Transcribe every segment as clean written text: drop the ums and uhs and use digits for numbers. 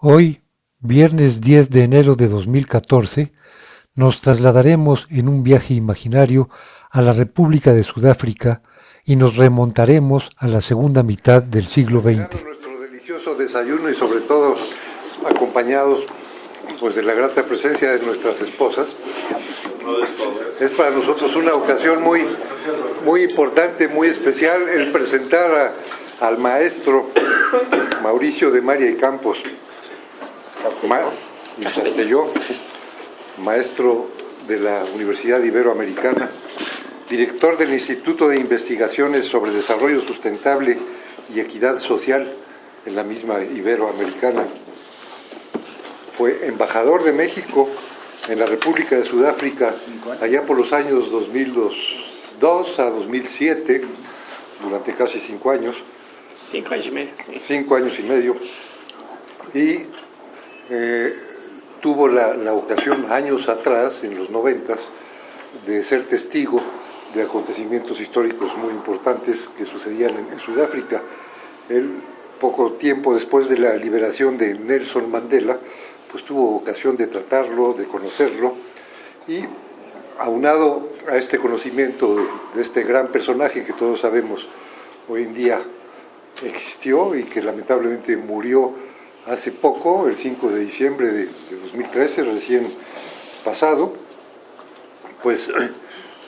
Hoy, viernes 10 de enero de 2014, nos trasladaremos en un viaje imaginario a la República de Sudáfrica y nos remontaremos a la segunda mitad del siglo XX. Nuestro delicioso desayuno y sobre todo acompañados pues de la grata presencia de nuestras esposas. Es para nosotros una ocasión muy importante, muy especial el presentar al maestro Mauricio de María y Campos Castelló, maestro de la Universidad Iberoamericana, director del Instituto de Investigaciones sobre Desarrollo Sustentable y Equidad Social en la misma Iberoamericana. Fue embajador de México en la República de Sudáfrica allá por los años 2002 a 2007, durante casi 5 años. 5 años y medio. 5 años y medio. Y tuvo la ocasión años atrás, en los 90s, de ser testigo de acontecimientos históricos muy importantes que sucedían en Sudáfrica. Él, poco tiempo después de la liberación de Nelson Mandela, pues tuvo ocasión de tratarlo, de conocerlo, y aunado a este conocimiento de este gran personaje que todos sabemos hoy en día existió y que lamentablemente murió hace poco, el 5 de diciembre de 2013, recién pasado, pues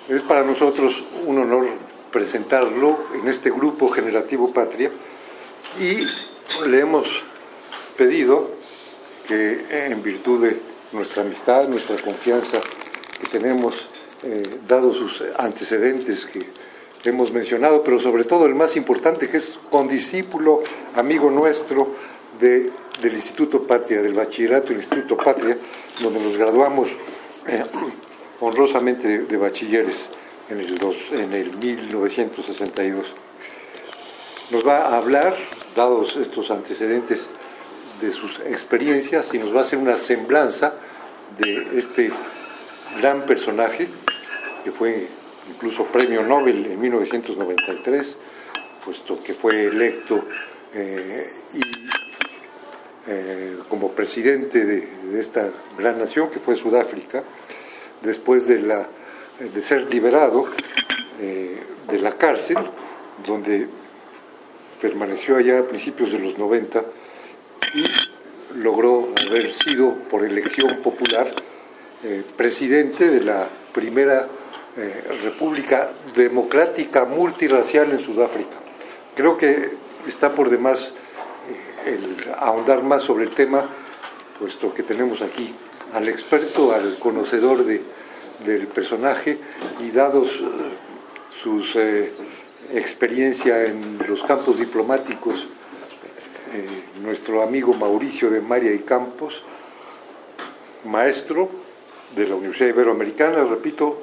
es para nosotros un honor presentarlo en este grupo Generativo Patria, y le hemos pedido que, en virtud de nuestra amistad, nuestra confianza que tenemos, dado sus antecedentes que hemos mencionado, pero sobre todo el más importante, que es condiscípulo, amigo nuestro del Instituto Patria, del Bachillerato del Instituto Patria, donde nos graduamos honrosamente de bachilleres en el 1962. Nos va a hablar, dados estos antecedentes, de sus experiencias, y nos va a hacer una semblanza de este gran personaje que fue incluso premio Nobel en 1993, puesto que fue electo como presidente de esta gran nación que fue Sudáfrica, después de ser liberado de la cárcel, donde permaneció allá a principios de los 90 y logró haber sido por elección popular presidente de la primera República Democrática Multirracial en Sudáfrica. Creo que está por demás el ahondar más sobre el tema, puesto que tenemos aquí al experto, al conocedor del personaje, y dados sus experiencia en los campos diplomáticos, nuestro amigo Mauricio de María y Campos, maestro de la Universidad Iberoamericana, repito,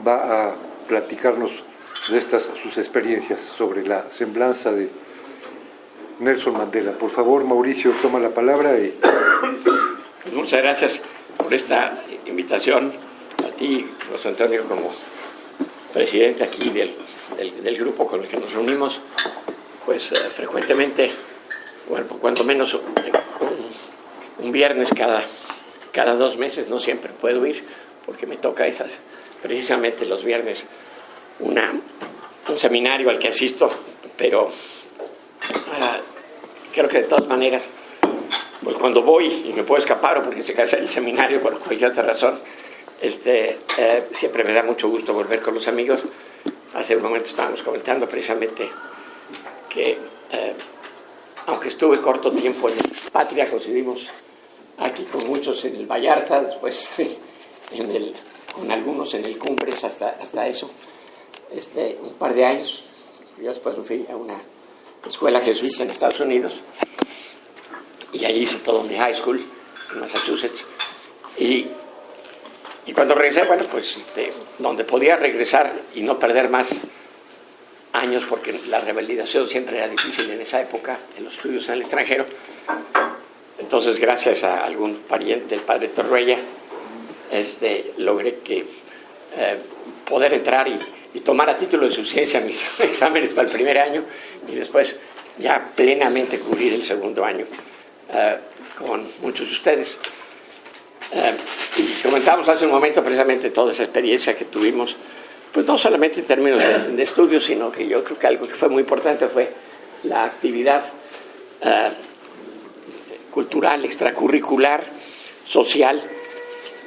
va a platicarnos de sus experiencias sobre la semblanza de Nelson Mandela. Por favor, Mauricio, toma la palabra. Muchas gracias por esta invitación, a ti, José Antonio, como presidente aquí del grupo con el que nos reunimos, pues frecuentemente, bueno, cuando menos un viernes cada 2 meses. No siempre puedo ir porque me toca precisamente los viernes un seminario al que asisto, pero creo que de todas maneras, pues cuando voy y me puedo escapar o porque se cansa el seminario por cualquier otra razón, siempre me da mucho gusto volver con los amigos. Hace un momento estábamos comentando precisamente que aunque estuve corto tiempo en Patria, coincidimos aquí con muchos en el Vallarta, después con algunos en el Cumbres, hasta eso, un par de años. Yo después me fui a una escuela jesuita en Estados Unidos y allí hice todo mi high school en Massachusetts, y cuando regresé, bueno, pues donde podía regresar y no perder más años, porque la revalidación siempre era difícil en esa época en los estudios en el extranjero. Entonces, gracias a algún pariente, el padre Torruella, logré poder entrar y tomar a título de suficiencia mis exámenes para el primer año, y después ya plenamente cubrir el segundo año con muchos de ustedes. Y comentamos hace un momento precisamente toda esa experiencia que tuvimos, pues no solamente en términos de estudios, sino que yo creo que algo que fue muy importante fue la actividad cultural, extracurricular, social,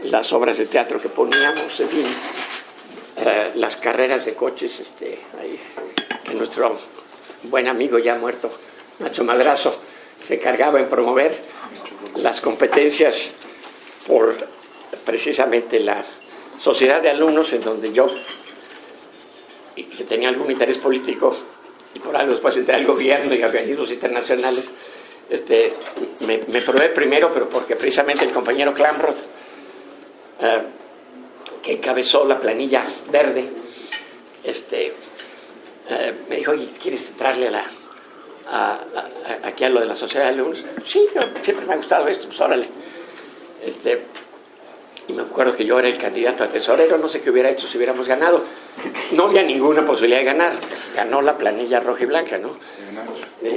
las obras de teatro que poníamos, en fin, las carreras de coches, ahí, que nuestro buen amigo ya muerto, Nacho Madrazo, se encargaba en promover las competencias por precisamente la sociedad de alumnos, en donde yo, que tenía algún interés político, y por algo después entré al gobierno y a organismos internacionales, me probé primero, pero porque precisamente el compañero Klamroth, que encabezó la planilla verde, me dijo, oye, ¿quieres entrarle aquí a lo de la sociedad de alumnos? Sí, siempre me ha gustado esto, pues órale. Y me acuerdo que yo era el candidato a tesorero, no sé qué hubiera hecho si hubiéramos ganado. No había ninguna posibilidad de ganar. Ganó la planilla roja y blanca, ¿no?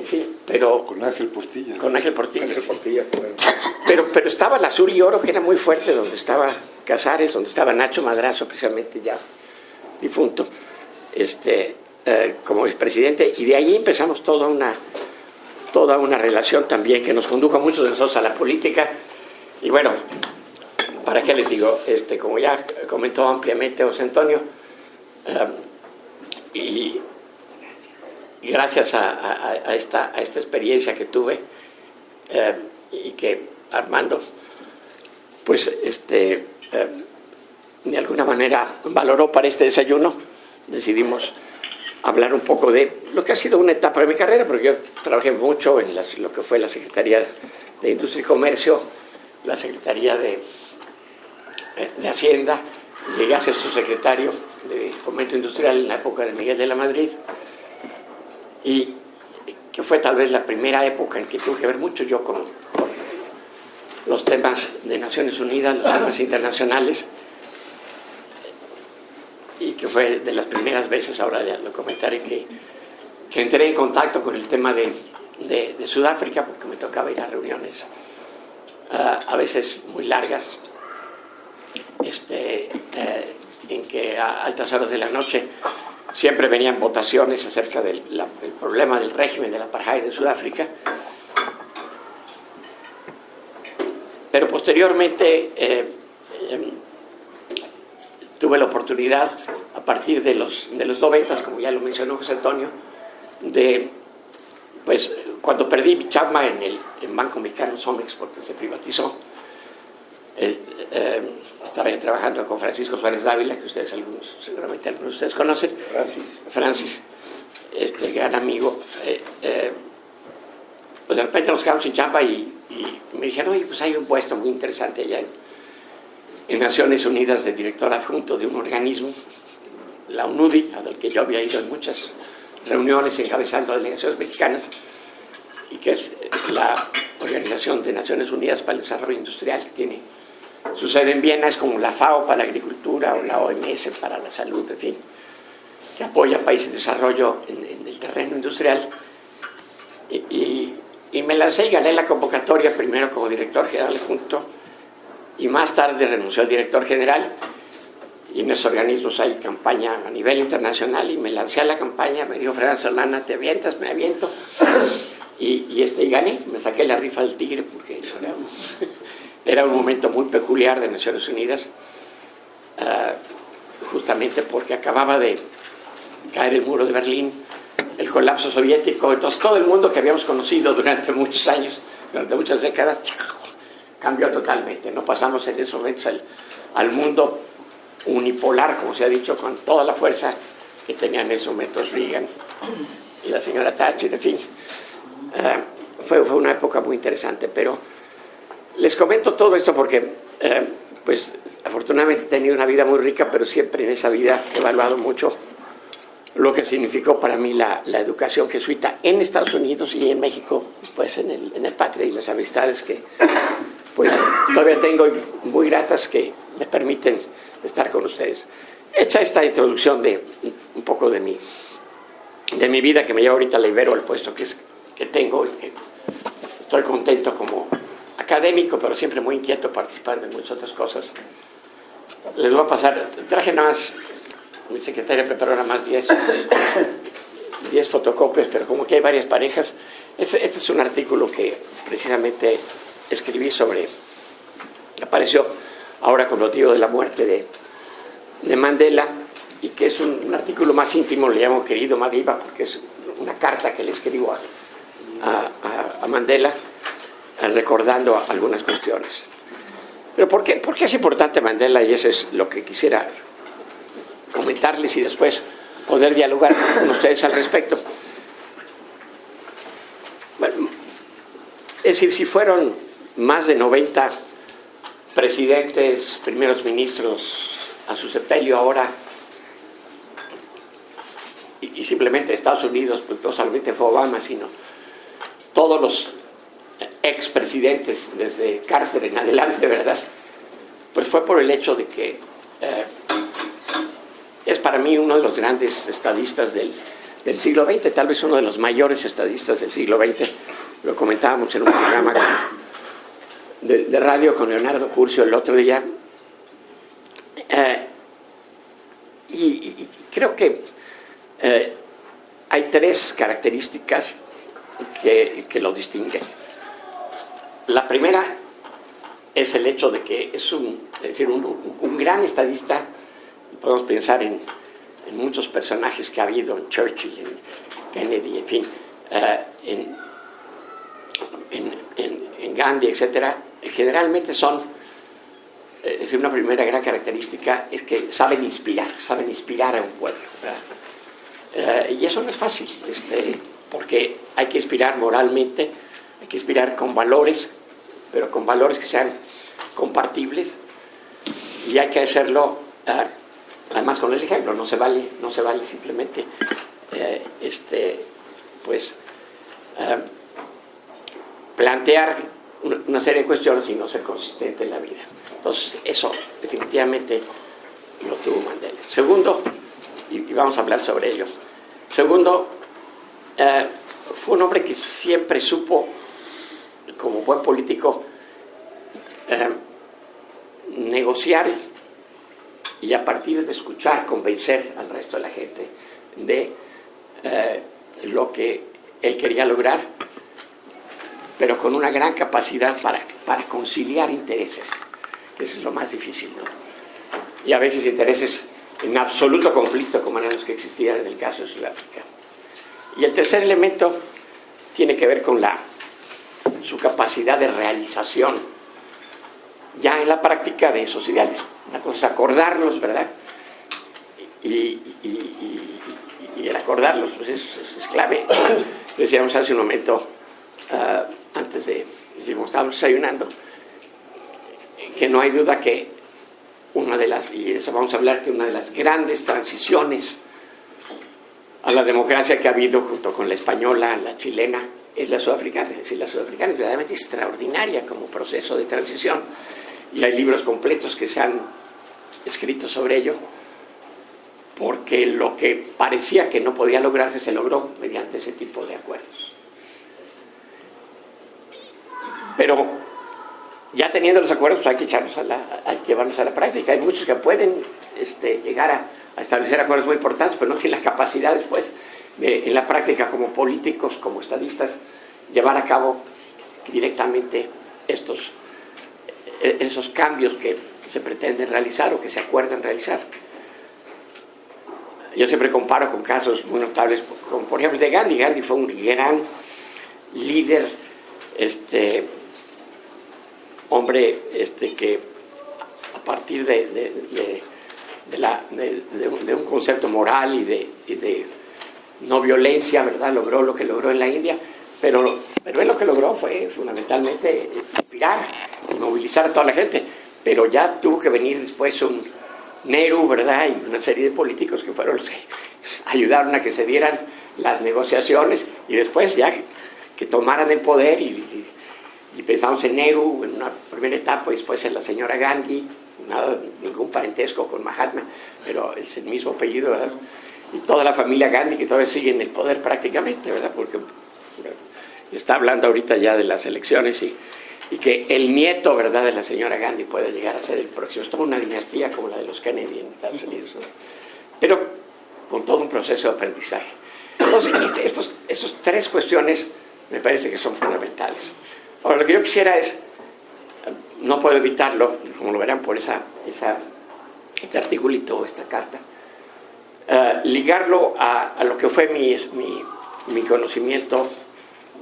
Sí, pero... Con Ángel Portilla. Con Ángel Portilla. Ángel Portilla, claro. Pero estaba el Azul y Oro, que era muy fuerte, donde estaba Casares, donde estaba Nacho Madrazo, precisamente ya difunto, como expresidente, y de ahí empezamos toda una relación también que nos condujo a muchos de nosotros a la política. Y bueno, ¿para qué les digo? Como ya comentó ampliamente José Antonio, y gracias a esta experiencia que tuve, y que Armando, pues, de alguna manera valoró para este desayuno, decidimos hablar un poco de lo que ha sido una etapa de mi carrera, porque yo trabajé mucho en lo que fue la Secretaría de Industria y Comercio, la Secretaría de Hacienda, llegué a ser subsecretario de Fomento Industrial en la época de Miguel de la Madrid, y que fue tal vez la primera época en que tuve que ver mucho yo con los temas de Naciones Unidas, los temas internacionales, y que fue de las primeras veces, ahora ya lo comentaré, que entré en contacto con el tema de Sudáfrica, porque me tocaba ir a reuniones a veces muy largas, en que a altas horas de la noche siempre venían votaciones acerca del problema del régimen del apartheid de Sudáfrica. Pero posteriormente tuve la oportunidad, a partir de los 90, como ya lo mencionó José Antonio, pues cuando perdí mi chamba en el Banco Mexicano Somex, porque se privatizó, estaba ya trabajando con Francisco Suárez Dávila, que seguramente algunos de ustedes conocen. Francis, gran amigo. Pues de repente nos quedamos sin chamba y me dijeron, oye, pues hay un puesto muy interesante allá en Naciones Unidas de director adjunto de un organismo, la UNUDI, al que yo había ido en muchas reuniones encabezando delegaciones mexicanas, y que es la Organización de Naciones Unidas para el Desarrollo Industrial, que tiene su sede en Viena, es como la FAO para la agricultura o la OMS para la salud, en fin, que apoya países en desarrollo en el terreno industrial. Y me lancé y gané la convocatoria, primero como director general adjunto, y más tarde renunció al director general, y en esos organismos hay campaña a nivel internacional, y me lancé a la campaña. Me dijo Fernando Solana, ¿te avientas? Me aviento, y gané, me saqué la rifa del tigre, porque era un momento muy peculiar de Naciones Unidas, justamente porque acababa de caer el muro de Berlín, el colapso soviético. Entonces todo el mundo que habíamos conocido durante muchos años, durante muchas décadas, cambió totalmente. No pasamos en esos momentos al mundo unipolar, como se ha dicho, con toda la fuerza que tenían en esos momentos Reagan y la señora Thatcher, en fin. Fue una época muy interesante, pero les comento todo esto porque, pues, afortunadamente he tenido una vida muy rica, pero siempre en esa vida he evaluado mucho lo que significó para mí la educación jesuita en Estados Unidos y en México, pues en el Patria, y las amistades que, pues, todavía tengo muy gratas, que me permiten estar con ustedes. Hecha esta introducción de un poco de mi vida, que me lleva ahorita a la Ibero, al puesto que tengo, que estoy contento como académico, pero siempre muy inquieto participando en muchas otras cosas. Les voy a pasar, traje nada más, mi secretaria preparó nada más 10 fotocopias, pero como que hay varias parejas. Este es un artículo que precisamente escribí apareció ahora con motivo de la muerte de Mandela, y que es un artículo más íntimo, le llamo Querido Madiba, porque es una carta que le escribo a Mandela, recordando algunas cuestiones. Pero ¿por qué es importante Mandela? Y eso es lo que quisiera comentarles y después poder dialogar con ustedes al respecto. Bueno, es decir, si fueron más de 90 presidentes, primeros ministros a su sepelio ahora, y simplemente Estados Unidos, pues no solamente fue Obama, sino todos los expresidentes desde Carter en adelante, ¿verdad? Pues fue por el hecho de que es para mí uno de los grandes estadistas del siglo XX, tal vez uno de los mayores estadistas del siglo XX. Lo comentábamos en un programa de radio con Leonardo Curcio el otro día. Y creo que hay tres características que lo distinguen. La primera es el hecho de que es un gran estadista. Podemos pensar en muchos personajes que ha habido, en Churchill, en Kennedy, en fin, en Gandhi, etcétera. Generalmente son, una primera gran característica es que saben inspirar a un pueblo, ¿verdad? Y eso no es fácil, porque hay que inspirar moralmente, hay que inspirar con valores, pero con valores que sean compartibles, y hay que hacerlo además con el ejemplo. No se vale simplemente plantear una serie de cuestiones y no ser consistente en la vida. Entonces eso definitivamente lo tuvo Mandela. Segundo, y vamos a hablar sobre ello. Segundo, fue un hombre que siempre supo, como buen político, negociar y a partir de escuchar, convencer al resto de la gente de lo que él quería lograr, pero con una gran capacidad para conciliar intereses, que eso es lo más difícil, ¿no? Y a veces intereses en absoluto conflicto, como eran los que existían en el caso de Sudáfrica. Y el tercer elemento tiene que ver con su capacidad de realización ya en la práctica de esos ideales. Una cosa es acordarlos, ¿verdad? Y el acordarlos pues es clave. Decíamos hace un momento, estábamos desayunando, que no hay duda que y eso vamos a hablar, que una de las grandes transiciones a la democracia que ha habido junto con la española, la chilena, es la sudafricana. Es decir, la sudafricana es verdaderamente extraordinaria como proceso de transición, y hay libros completos que se han escrito sobre ello, porque lo que parecía que no podía lograrse se logró mediante ese tipo de acuerdos. Pero ya teniendo los acuerdos, pues hay que llevarlos a la práctica. Hay muchos que pueden llegar a establecer acuerdos muy importantes, pero no tienen las capacidades, pues, en la práctica, como políticos, como estadistas, llevar a cabo directamente esos cambios que se pretenden realizar o que se acuerdan realizar. Yo siempre comparo con casos muy notables, como por ejemplo de Gandhi. Gandhi fue un gran líder, hombre que a partir de un concepto moral y de no violencia, ¿verdad?, logró lo que logró en la India, pero él lo que logró fue fundamentalmente inspirar y movilizar a toda la gente. Pero ya tuvo que venir después un Nehru, ¿verdad?, y una serie de políticos que fueron los que ayudaron a que se dieran las negociaciones, y después ya que tomaran el poder, y pensamos en Nehru en una primera etapa, y después en la señora Gandhi, ningún parentesco con Mahatma, pero es el mismo apellido, ¿verdad?, y toda la familia Gandhi, que todavía sigue en el poder prácticamente, ¿verdad?, porque está hablando ahorita ya de las elecciones y que el nieto, ¿verdad?, de la señora Gandhi puede llegar a ser el próximo. Es toda una dinastía como la de los Kennedy en Estados Unidos, ¿no? Pero con todo un proceso de aprendizaje. Entonces, estos tres cuestiones me parece que son fundamentales. Ahora, lo que yo quisiera es, no puedo evitarlo, como lo verán por este articulito, esta carta, ligarlo a lo que fue mi conocimiento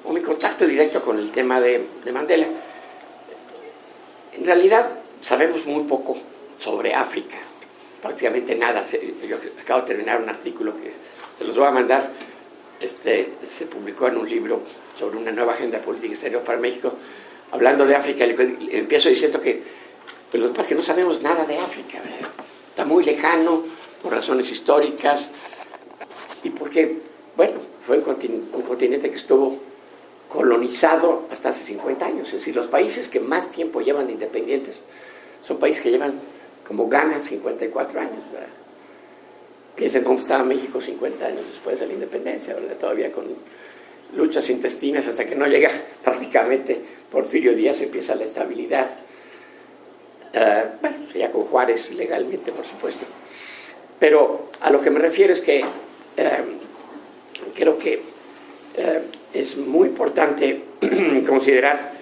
o mi contacto directo con el tema de Mandela. En realidad sabemos muy poco sobre África, prácticamente nada. Yo acabo de terminar un artículo que se los voy a mandar, se publicó en un libro sobre una nueva agenda política exterior para México, hablando de África. Empiezo diciendo que pues lo que pasa es que no sabemos nada de África, ¿verdad? Está muy lejano por razones históricas y porque, bueno, fue un continente que estuvo colonizado hasta hace 50 años. Es decir, los países que más tiempo llevan independientes son países que llevan, como Ghana, 54 años, ¿verdad? Piensen cómo estaba México 50 años después de la independencia, ¿verdad? Todavía con luchas intestinas hasta que no llega prácticamente Porfirio Díaz, empieza la estabilidad. Bueno, ya con Juárez legalmente, por supuesto. Pero a lo que me refiero es que creo que es muy importante considerar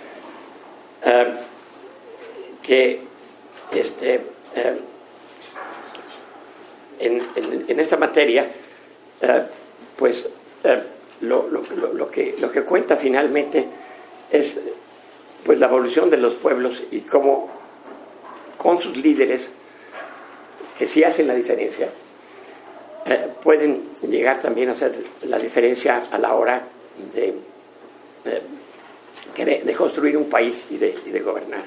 que en esta materia pues lo que cuenta finalmente es pues la evolución de los pueblos y cómo con sus líderes que sí hacen la diferencia pueden llegar también a hacer la diferencia a la hora de construir un país y de gobernar.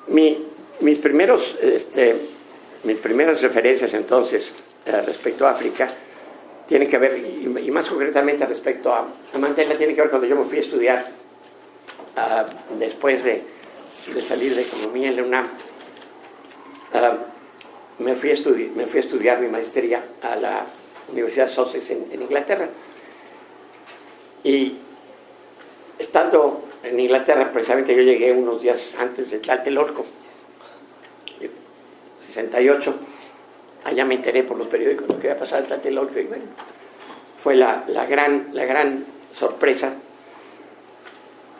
Mis primeras referencias entonces respecto a África tienen que ver, y más concretamente respecto a Mandela, tiene que ver cuando yo me fui a estudiar después de salir de economía en la UNAM. Me fui a estudiar mi maestría a la Universidad de Sussex en Inglaterra. Y estando en Inglaterra, precisamente yo llegué unos días antes de Tlatelolco, 68. Allá me enteré por los periódicos lo que había pasado en Tlatelolco y bueno, fue la gran sorpresa.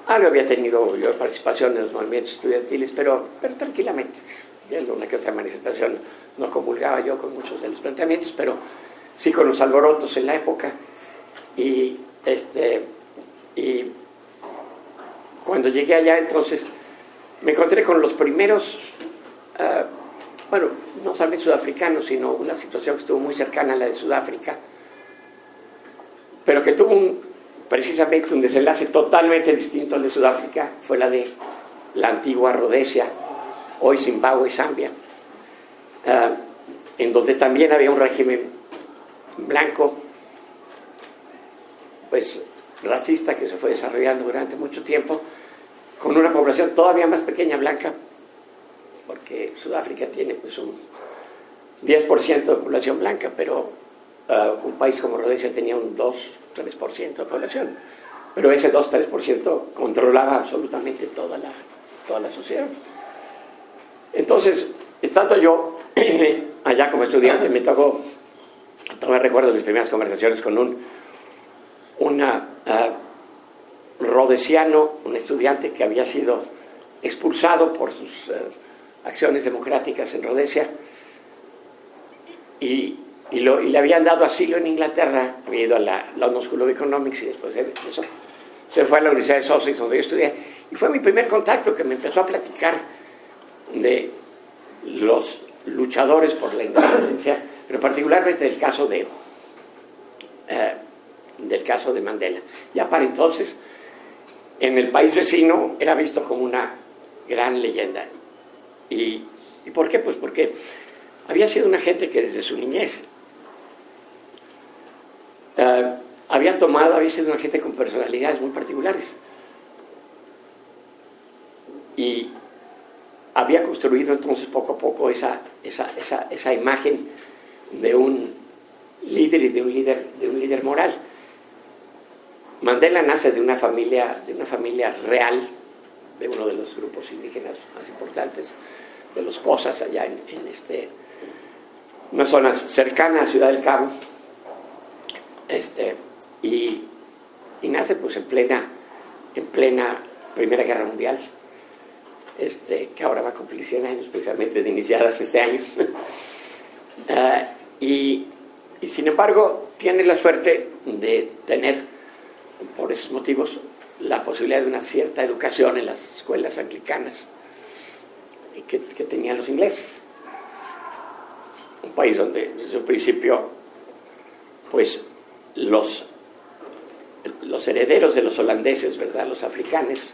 Algo había tenido yo participación en los movimientos estudiantiles, pero tranquilamente, viendo una que otra manifestación. No comulgaba yo con muchos de los planteamientos, pero sí con los alborotos en la época. Y cuando llegué allá, entonces, me encontré con los primeros, bueno, no solamente sudafricanos, sino una situación que estuvo muy cercana a la de Sudáfrica, pero que tuvo precisamente un desenlace totalmente distinto al de Sudáfrica. Fue la de la antigua Rodesia, hoy Zimbabue y Zambia, en donde también había un régimen blanco, pues racista, que se fue desarrollando durante mucho tiempo, con una población todavía más pequeña blanca, porque Sudáfrica tiene pues un 10% de población blanca, pero un país como Rodesia tenía un 2-3% de población, pero ese 2-3% controlaba absolutamente toda la sociedad. Entonces, estando yo allá como estudiante, me tocó, todavía recuerdo mis primeras conversaciones con un rodesiano, un estudiante que había sido expulsado por sus acciones democráticas en Rodesia y le habían dado asilo en Inglaterra. Había ido a la London School of Economics y después de eso se fue a la Universidad de Sussex, donde yo estudié, y fue mi primer contacto, que me empezó a platicar de los luchadores por la independencia, pero particularmente del caso de Mandela. Ya para entonces, en el país vecino era visto como una gran leyenda. ¿Y por qué? Pues porque había sido una gente que desde su niñez había sido una gente con personalidades muy particulares y había construido entonces poco a poco esa imagen de un líder y de un líder moral. Mandela nace de una familia real, de uno de los grupos indígenas más importantes, de los Xhosas, allá en una zona cercana a Ciudad del Cabo, y nace pues en plena Primera Guerra Mundial, que ahora va a cumplir 100 años precisamente de iniciada este año. Y sin embargo tiene la suerte de tener, por esos motivos, la posibilidad de una cierta educación en las escuelas anglicanas que tenían los ingleses. Un país donde desde un principio pues los herederos de los holandeses, ¿verdad?, los africanos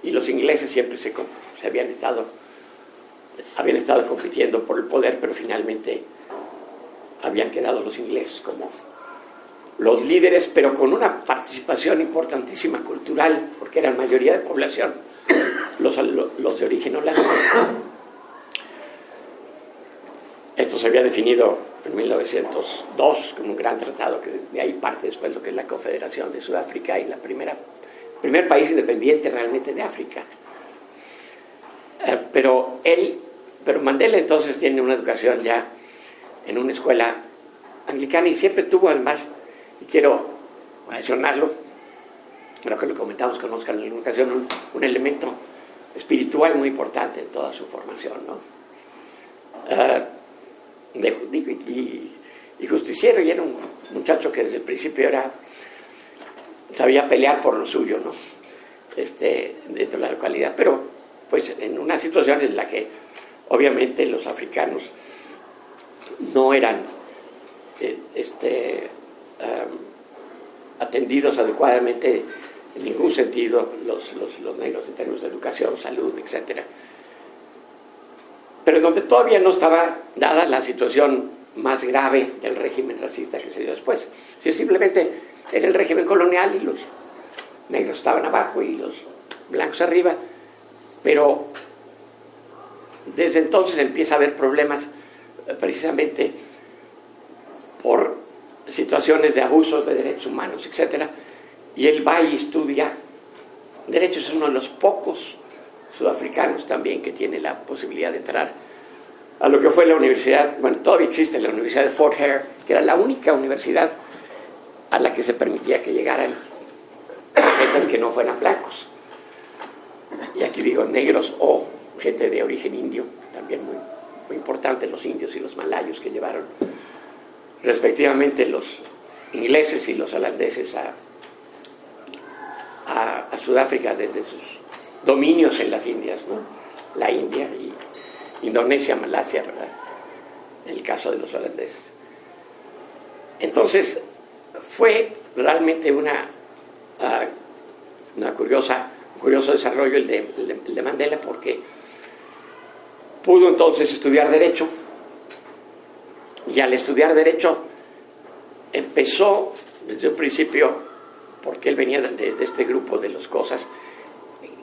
y los ingleses siempre habían estado compitiendo por el poder, pero finalmente habían quedado los ingleses como los líderes, pero con una participación importantísima cultural, porque eran mayoría de población los de origen holandés. Esto se había definido en 1902 como un gran tratado, que de ahí parte después lo que es la Confederación de Sudáfrica y la primer país independiente realmente de África. Pero Mandela entonces tiene una educación ya en una escuela anglicana y siempre tuvo, además, y quiero mencionarlo, creo que lo comentamos con Oscar en alguna ocasión, un elemento espiritual muy importante en toda su formación, ¿no? Y justiciero, y era un muchacho que desde el principio sabía pelear por lo suyo, ¿no? Dentro de la localidad, pero pues en una situación en la que obviamente los africanos no eran atendidos adecuadamente en ningún sentido, los negros, en términos de educación, salud, etcétera. Pero donde todavía no estaba dada la situación más grave del régimen racista que se dio después. Si simplemente era el régimen colonial y los negros estaban abajo y los blancos arriba, pero desde entonces empieza a haber problemas precisamente por situaciones de abusos de derechos humanos, etcétera, y él va y estudia derechos. Es uno de los pocos sudafricanos también que tiene la posibilidad de entrar a lo que fue la universidad, bueno, todavía existe la Universidad de Fort Hare, que era la única universidad a la que se permitía que llegaran atletas que no fueran blancos, y aquí digo negros o gente de origen indio, también muy, muy importante, los indios y los malayos que llevaron respectivamente los ingleses y los holandeses a Sudáfrica desde sus dominios en las Indias, ¿no? La India y Indonesia, Malasia, ¿verdad?, en el caso de los holandeses. Entonces fue realmente un curioso desarrollo el de Mandela, porque pudo entonces estudiar Derecho, y al estudiar Derecho empezó desde un principio, porque él venía de este grupo de los Xhosas,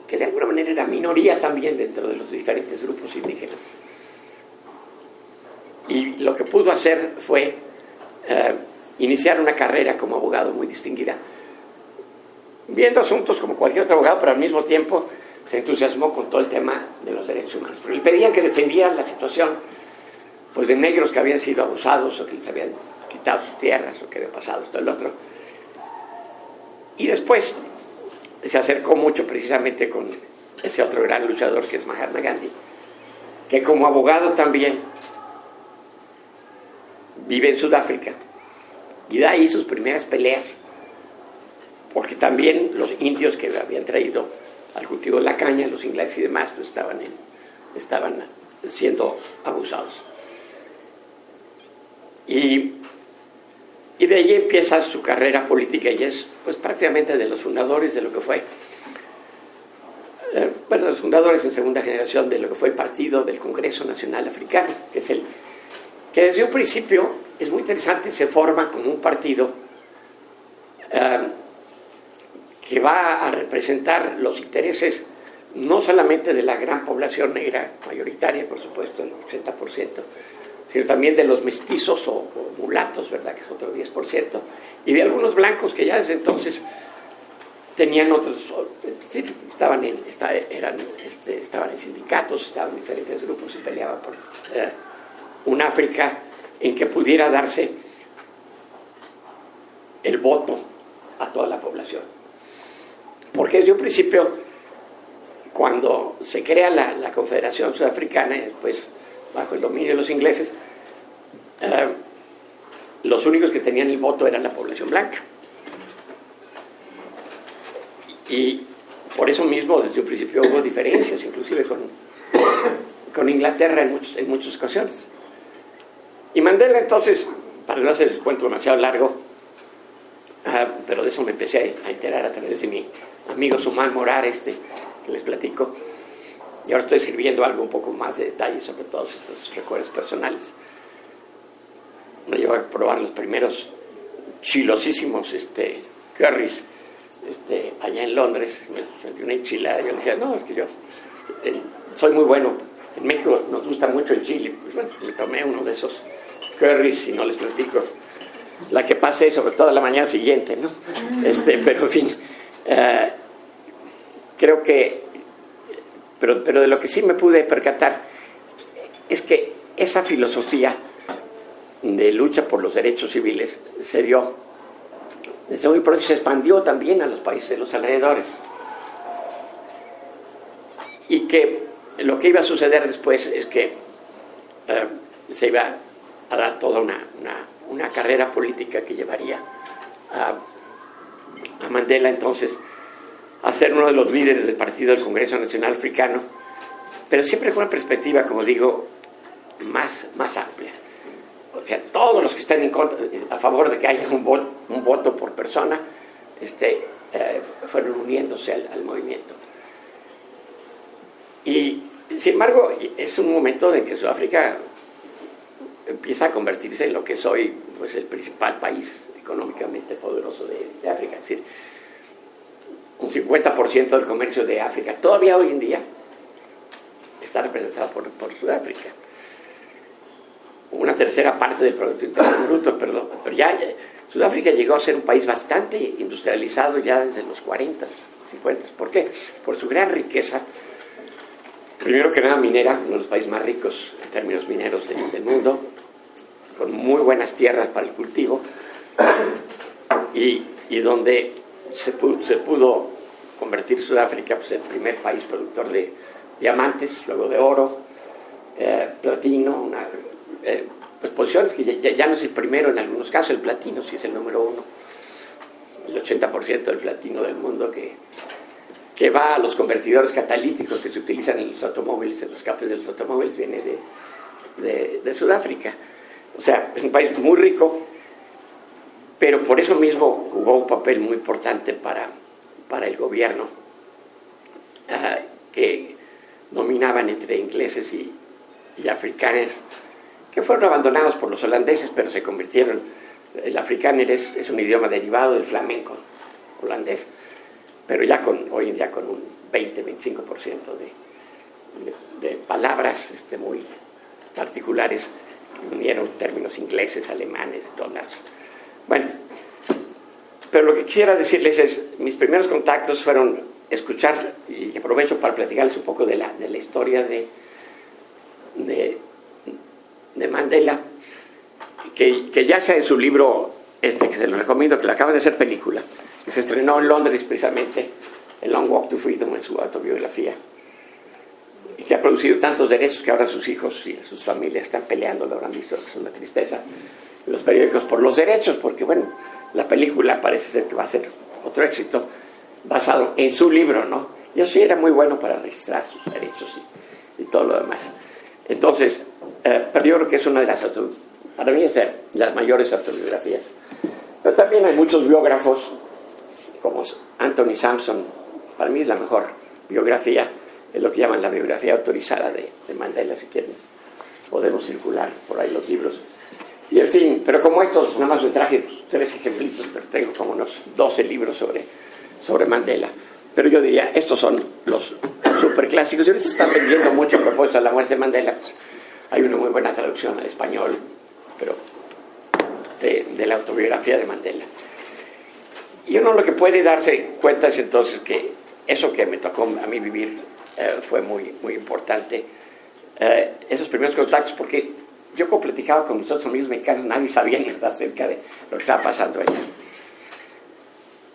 que de alguna manera era minoría también dentro de los diferentes grupos indígenas. Y lo que pudo hacer fue iniciar una carrera como abogado muy distinguida, viendo asuntos como cualquier otro abogado, pero al mismo tiempo se entusiasmó con todo el tema de los derechos humanos. Pero le pedían que defendieran la situación pues de negros que habían sido abusados, o que les habían quitado sus tierras, o que había pasado esto y lo otro. Y después se acercó mucho precisamente con ese otro gran luchador que es Mahatma Gandhi, que como abogado también vive en Sudáfrica y da ahí sus primeras peleas, porque también los indios que habían traído al cultivo de la caña, los ingleses y demás, pues estaban siendo abusados. Y de ahí empieza su carrera política, y es pues prácticamente de los fundadores de lo que fue, los fundadores en segunda generación de lo que fue el Partido del Congreso Nacional Africano, que es que desde un principio es muy interesante, se forma como un partido que va a representar los intereses no solamente de la gran población negra mayoritaria, por supuesto, el 80%, sino también de los mestizos o mulatos, ¿verdad?, que es otro 10%, y de algunos blancos que ya desde entonces tenían otros, estaban en sindicatos, estaban en diferentes grupos y peleaban por un África en que pudiera darse el voto a toda la población. Porque desde un principio, cuando se crea la Confederación Sudafricana, después bajo el dominio de los ingleses, los únicos que tenían el voto eran la población blanca. Y por eso mismo, desde un principio hubo diferencias, inclusive con Inglaterra en muchas ocasiones. Y Mandela, entonces, para no hacer el cuento demasiado largo, pero de eso me empecé a enterar a través de mi amigo Suman Morar, que les platico, y ahora estoy escribiendo algo un poco más de detalle sobre todos estos recuerdos personales. Me llevo a probar los primeros chilosísimos curries allá en Londres. Me dio una enchilada. Yo le decía, no, es que yo soy muy bueno. En México nos gusta mucho el chile. Pues bueno, me tomé uno de esos curries y no les platico la que pasé, sobre todo la mañana siguiente, ¿no? Pero en fin, creo que, pero de lo que sí me pude percatar es que esa filosofía de lucha por los derechos civiles se dio desde muy pronto y se expandió también a los países de los alrededores, y que lo que iba a suceder después es que se iba a dar toda una carrera política que llevaría a Mandela entonces a ser uno de los líderes del Partido del Congreso Nacional Africano, pero siempre con una perspectiva, como digo, más amplia. O sea, todos los que están a favor de que haya un voto por persona fueron uniéndose al movimiento. Y sin embargo, es un momento en que Sudáfrica empieza a convertirse en lo que es hoy, pues, el principal país económicamente poderoso de África. Es decir, un 50% del comercio de África todavía hoy en día está representado por Sudáfrica. Una tercera parte del Producto Interno Bruto, pero ya Sudáfrica llegó a ser un país bastante industrializado ya desde los 40s, 50s. ¿Por qué? Por su gran riqueza, primero que nada minera, uno de los países más ricos en términos mineros del mundo, con muy buenas tierras para el cultivo, y donde se pudo convertir Sudáfrica, pues, el primer país productor de diamantes, luego de oro, platino, pues posiciones que ya no es el primero en algunos casos. El platino sí es el número uno, el 80% del platino del mundo que va a los convertidores catalíticos que se utilizan en los automóviles, en los escapes de los automóviles, viene de Sudáfrica. O sea, es un país muy rico, pero por eso mismo jugó un papel muy importante para el gobierno, que dominaban entre ingleses y africanos, que fueron abandonados por los holandeses, pero se convirtieron. El afrikáner es un idioma derivado del flamenco holandés, pero ya hoy en día con un 20-25% de palabras muy particulares que unieron términos ingleses, alemanes, de todos lados. Bueno, pero lo que quiero decirles es, mis primeros contactos fueron escuchar, y aprovecho para platicarles un poco de la historia de Mandela, que ya sea en su libro, que se lo recomiendo, que lo acaban de hacer película, que se estrenó en Londres precisamente, el Long Walk to Freedom, en su autobiografía, y que ha producido tantos derechos que ahora sus hijos y sus familias están peleando, lo habrán visto, que es una tristeza, en los periódicos por los derechos, porque bueno, la película parece ser que va a ser otro éxito basado en su libro, ¿no? Y eso sí era muy bueno para registrar sus derechos y todo lo demás. Entonces, pero yo creo que es una de para mí es de las mayores autobiografías. Pero también hay muchos biógrafos, como Anthony Sampson, para mí es la mejor biografía, es lo que llaman la biografía autorizada de Mandela, si quieren. Podemos circular por ahí los libros. Y en fin, pero como estos, nada más me traje 3 ejemplitos, pero tengo como unos 12 libros sobre Mandela. Pero yo diría, estos son los superclásicos. Y ahorita se están vendiendo mucho a propósito de la muerte de Mandela. Pues, hay una muy buena traducción al español, pero de la autobiografía de Mandela. Y uno lo que puede darse cuenta es entonces que eso que me tocó a mí vivir fue muy, muy importante. Esos primeros contactos, porque yo como platicaba con mis otros amigos mexicanos, nadie sabía ni nada acerca de lo que estaba pasando allá.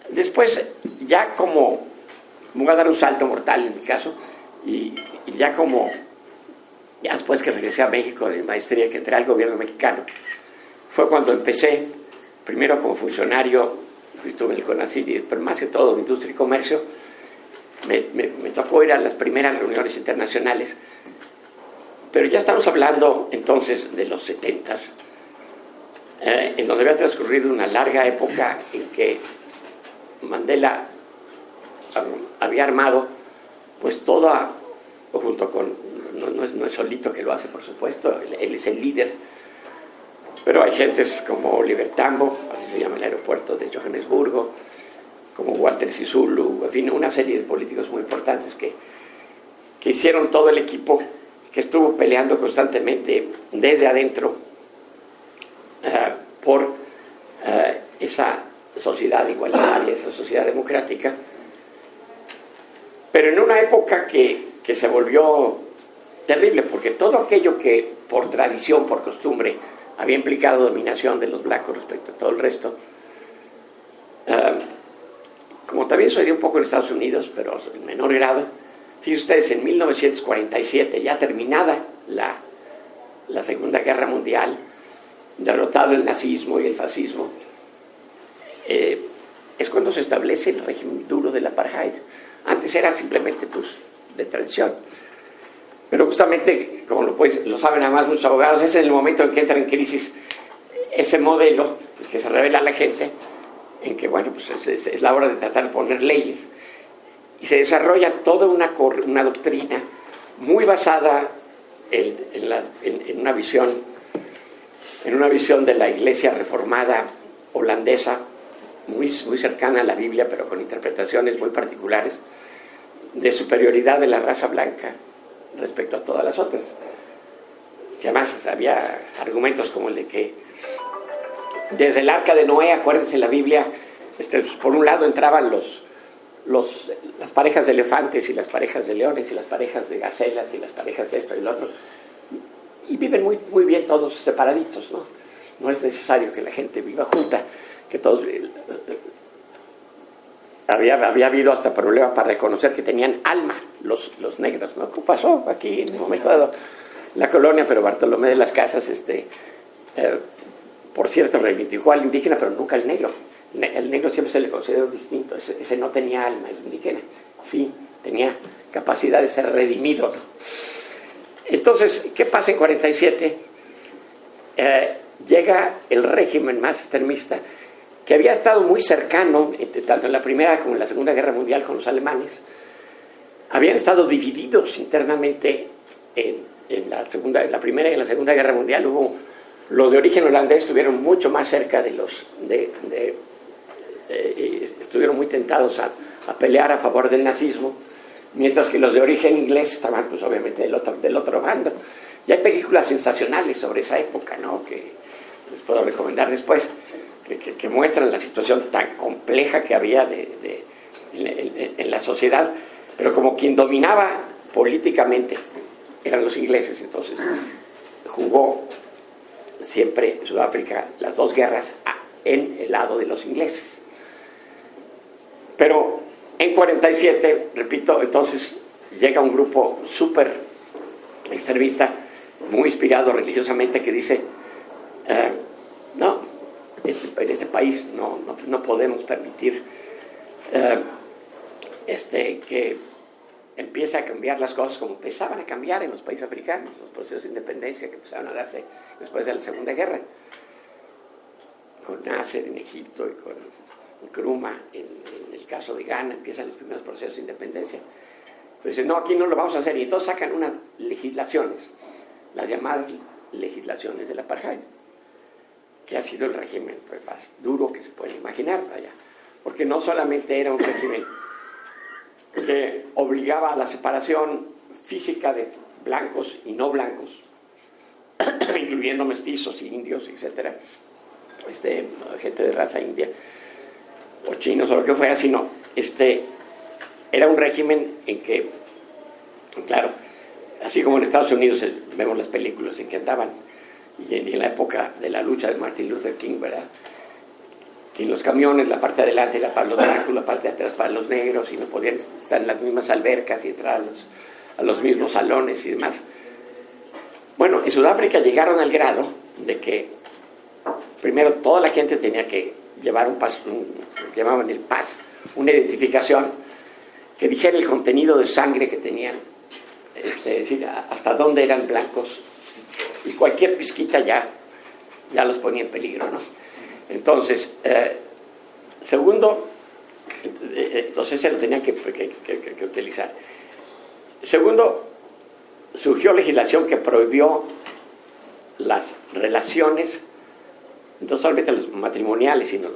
Después, ya como voy a dar un salto mortal en mi caso, y ya después que regresé a México de maestría, que entré al gobierno mexicano, fue cuando empecé, primero como funcionario, estuve en el CONACYT, pero más que todo en industria y comercio. Me tocó ir a las primeras reuniones internacionales, pero ya estamos hablando entonces de los 70s, en donde había transcurrido una larga época en que Mandela había armado pues toda, junto con, no es solito que lo hace por supuesto, él es el líder, pero hay gentes como Oliver Tambo, así se llama el aeropuerto de Johannesburgo, como Walter Sisulu, en fin, una serie de políticos muy importantes que hicieron todo el equipo que estuvo peleando constantemente desde adentro por esa sociedad igualitaria, esa sociedad democrática, pero en una época que se volvió terrible, porque todo aquello que por tradición, por costumbre, había implicado dominación de los blancos respecto a todo el resto, como también sucedió un poco en Estados Unidos, pero en menor grado. Fíjense ustedes, en 1947, ya terminada la Segunda Guerra Mundial, derrotado el nazismo y el fascismo, es cuando se establece el régimen duro del apartheid. Antes era simplemente pues, de tradición. Pero justamente, como lo saben además muchos abogados, ese es el momento en que entra en crisis ese modelo, el que se revela a la gente, en que, bueno, pues es la hora de tratar de poner leyes. Y se desarrolla toda una doctrina muy basada en una visión de la Iglesia reformada holandesa, muy cercana a la Biblia, pero con interpretaciones muy particulares, de superioridad de la raza blanca respecto a todas las otras. Que además había argumentos como el de que desde el arca de Noé, acuérdense, la Biblia, por un lado entraban las parejas de elefantes y las parejas de leones y las parejas de gacelas y las parejas de esto y lo otro, y viven muy, muy bien todos separaditos, ¿no? No es necesario que la gente viva junta, que todos... Había habido hasta problema para reconocer que tenían alma los negros, ¿no? ¿Qué pasó aquí en un momento dado? La colonia, pero Bartolomé de las Casas, por cierto, reivindicó al indígena, pero nunca al negro. El negro siempre se le consideró distinto, ese no tenía alma, el indígena sí tenía capacidad de ser redimido, ¿no? Entonces, ¿qué pasa en 47? Llega el régimen más extremista, que había estado muy cercano, tanto en la Primera como en la Segunda Guerra Mundial, con los alemanes. Habían estado divididos internamente en la Primera y en la Segunda Guerra Mundial. Los de origen holandés estuvieron mucho más cerca estuvieron muy tentados a pelear a favor del nazismo, mientras que los de origen inglés estaban pues obviamente del otro bando. Y hay películas sensacionales sobre esa época, ¿no?, que les puedo recomendar después, que muestran la situación tan compleja que había en la sociedad, pero como quien dominaba políticamente eran los ingleses. Entonces jugó siempre Sudáfrica las dos guerras en el lado de los ingleses. Pero en 47, repito, entonces llega un grupo súper extremista, muy inspirado religiosamente, que dice, no, en este país no podemos permitir que empiece a cambiar las cosas como empezaban a cambiar en los países africanos, los procesos de independencia que empezaron a darse después de la Segunda Guerra, con Nasser en Egipto y con Nkrumah en el caso de Ghana, empiezan los primeros procesos de independencia. Pues dicen, no, aquí no lo vamos a hacer, y entonces sacan unas legislaciones, las llamadas legislaciones del apartheid, que ha sido el régimen pues, más duro que se puede imaginar, vaya, porque no solamente era un régimen que obligaba a la separación física de blancos y no blancos, incluyendo mestizos y indios, etcétera, gente de raza india, o chinos o lo que fuera, sino era un régimen en que, claro, así como en Estados Unidos vemos las películas en que andaban, y en la época de la lucha de Martin Luther King, ¿verdad? Y los camiones, la parte de adelante era para los blancos, la parte de atrás para los negros, y no podían estar en las mismas albercas y entrar a los mismos salones y demás. Bueno, en Sudáfrica llegaron al grado de que primero toda la gente tenía que llevar un pas, llamaban el pas, una identificación que dijera el contenido de sangre que tenían, es decir, hasta dónde eran blancos, y cualquier pizquita ya los ponía en peligro, ¿no? Entonces, segundo, entonces se lo tenían que utilizar. Segundo, surgió legislación que prohibió las relaciones, no solamente las matrimoniales, sino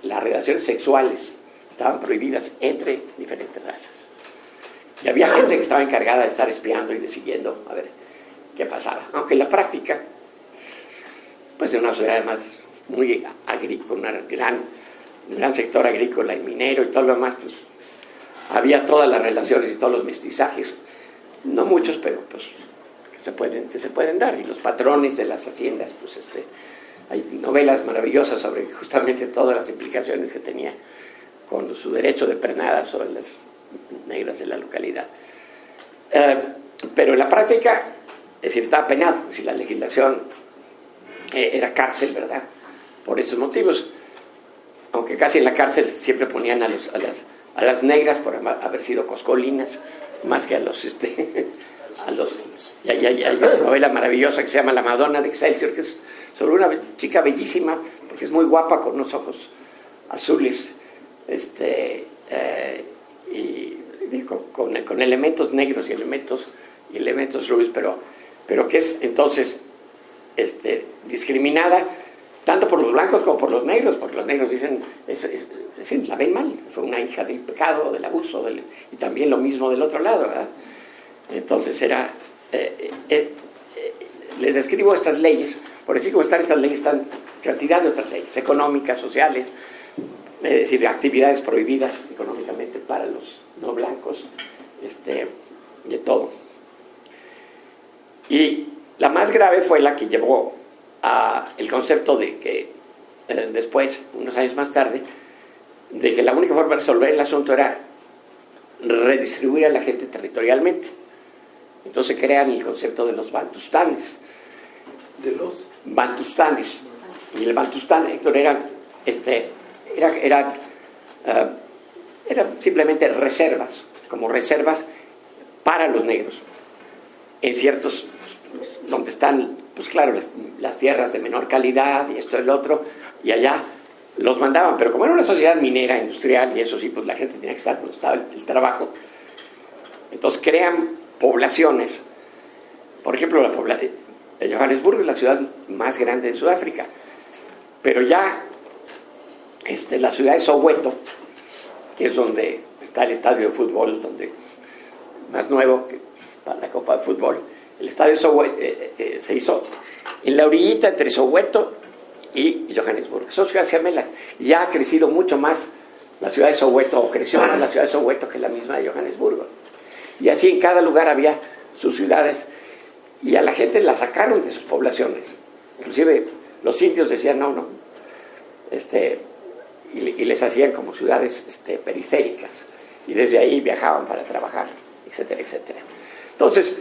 las relaciones sexuales estaban prohibidas entre diferentes razas. Y había gente que estaba encargada de estar espiando y de siguiendo a ver qué pasaba. Aunque en la práctica, pues en una sociedad además muy agrícola, un gran sector agrícola y minero y todo lo demás, pues había todas las relaciones y todos los mestizajes, no muchos, pero pues que se pueden dar. Y los patrones de las haciendas, pues hay novelas maravillosas sobre justamente todas las implicaciones que tenía con su derecho de pernada sobre las negras de la localidad. Pero en la práctica, es decir, estaba penado, es decir, la legislación era cárcel, ¿verdad? Por esos motivos, aunque casi en la cárcel siempre ponían a las negras por haber sido coscolinas, más que a los y hay una novela maravillosa que se llama La Madonna de Excelsior, que es sobre una chica bellísima, porque es muy guapa, con unos ojos azules, y con elementos negros y elementos rubios, pero que es entonces discriminada tanto por los blancos como por los negros, porque los negros dicen, la ven mal, fue una hija del pecado, del abuso, y también lo mismo del otro lado, ¿verdad? Entonces les describo estas leyes, por decir como están estas leyes, están cantidad de otras leyes, económicas, sociales, es decir, actividades prohibidas económicamente para los no blancos, de todo. Y la más grave fue la que llevó a el concepto de que después, unos años más tarde, de que la única forma de resolver el asunto era redistribuir a la gente territorialmente. Entonces crean el concepto de los bantustanes. ¿De los? Bantustanes. Y el bantustán, Héctor, eran simplemente reservas, como reservas para los negros, en ciertos, donde están, pues claro, las tierras de menor calidad y esto y lo otro, y allá los mandaban, pero como era una sociedad minera, industrial, y eso sí, pues la gente tenía que estar donde estaba el trabajo, entonces crean poblaciones. Por ejemplo, Johannesburgo es la ciudad más grande de Sudáfrica, pero ya la ciudad de Soweto, que es donde está el estadio de fútbol, más nuevo para la Copa de Fútbol, el estadio de Soweto se hizo en la orillita entre Soweto y Johannesburgo. Son ciudades gemelas. Ya ha crecido mucho más la ciudad de Soweto, o creció más la ciudad de Soweto que la misma de Johannesburgo. Y así en cada lugar había sus ciudades, y a la gente la sacaron de sus poblaciones. Inclusive los indios decían no, y les hacían como ciudades periféricas, y desde ahí viajaban para trabajar, etcétera, etcétera. Entonces,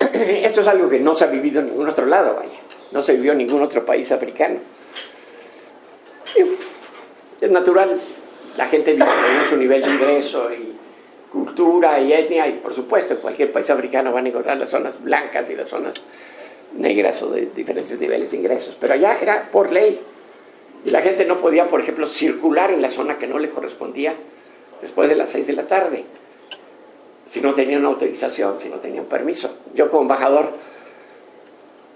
esto es algo que no se ha vivido en ningún otro lado, vaya, no se vivió en ningún otro país africano. Es natural, la gente vive según su nivel de ingreso y cultura y etnia, y por supuesto en cualquier país africano van a encontrar las zonas blancas y las zonas negras o de diferentes niveles de ingresos, pero allá era por ley, y la gente no podía, por ejemplo, circular en la zona que no le correspondía después de las 6 de la tarde, si no tenían una autorización, si no tenían permiso. Yo como embajador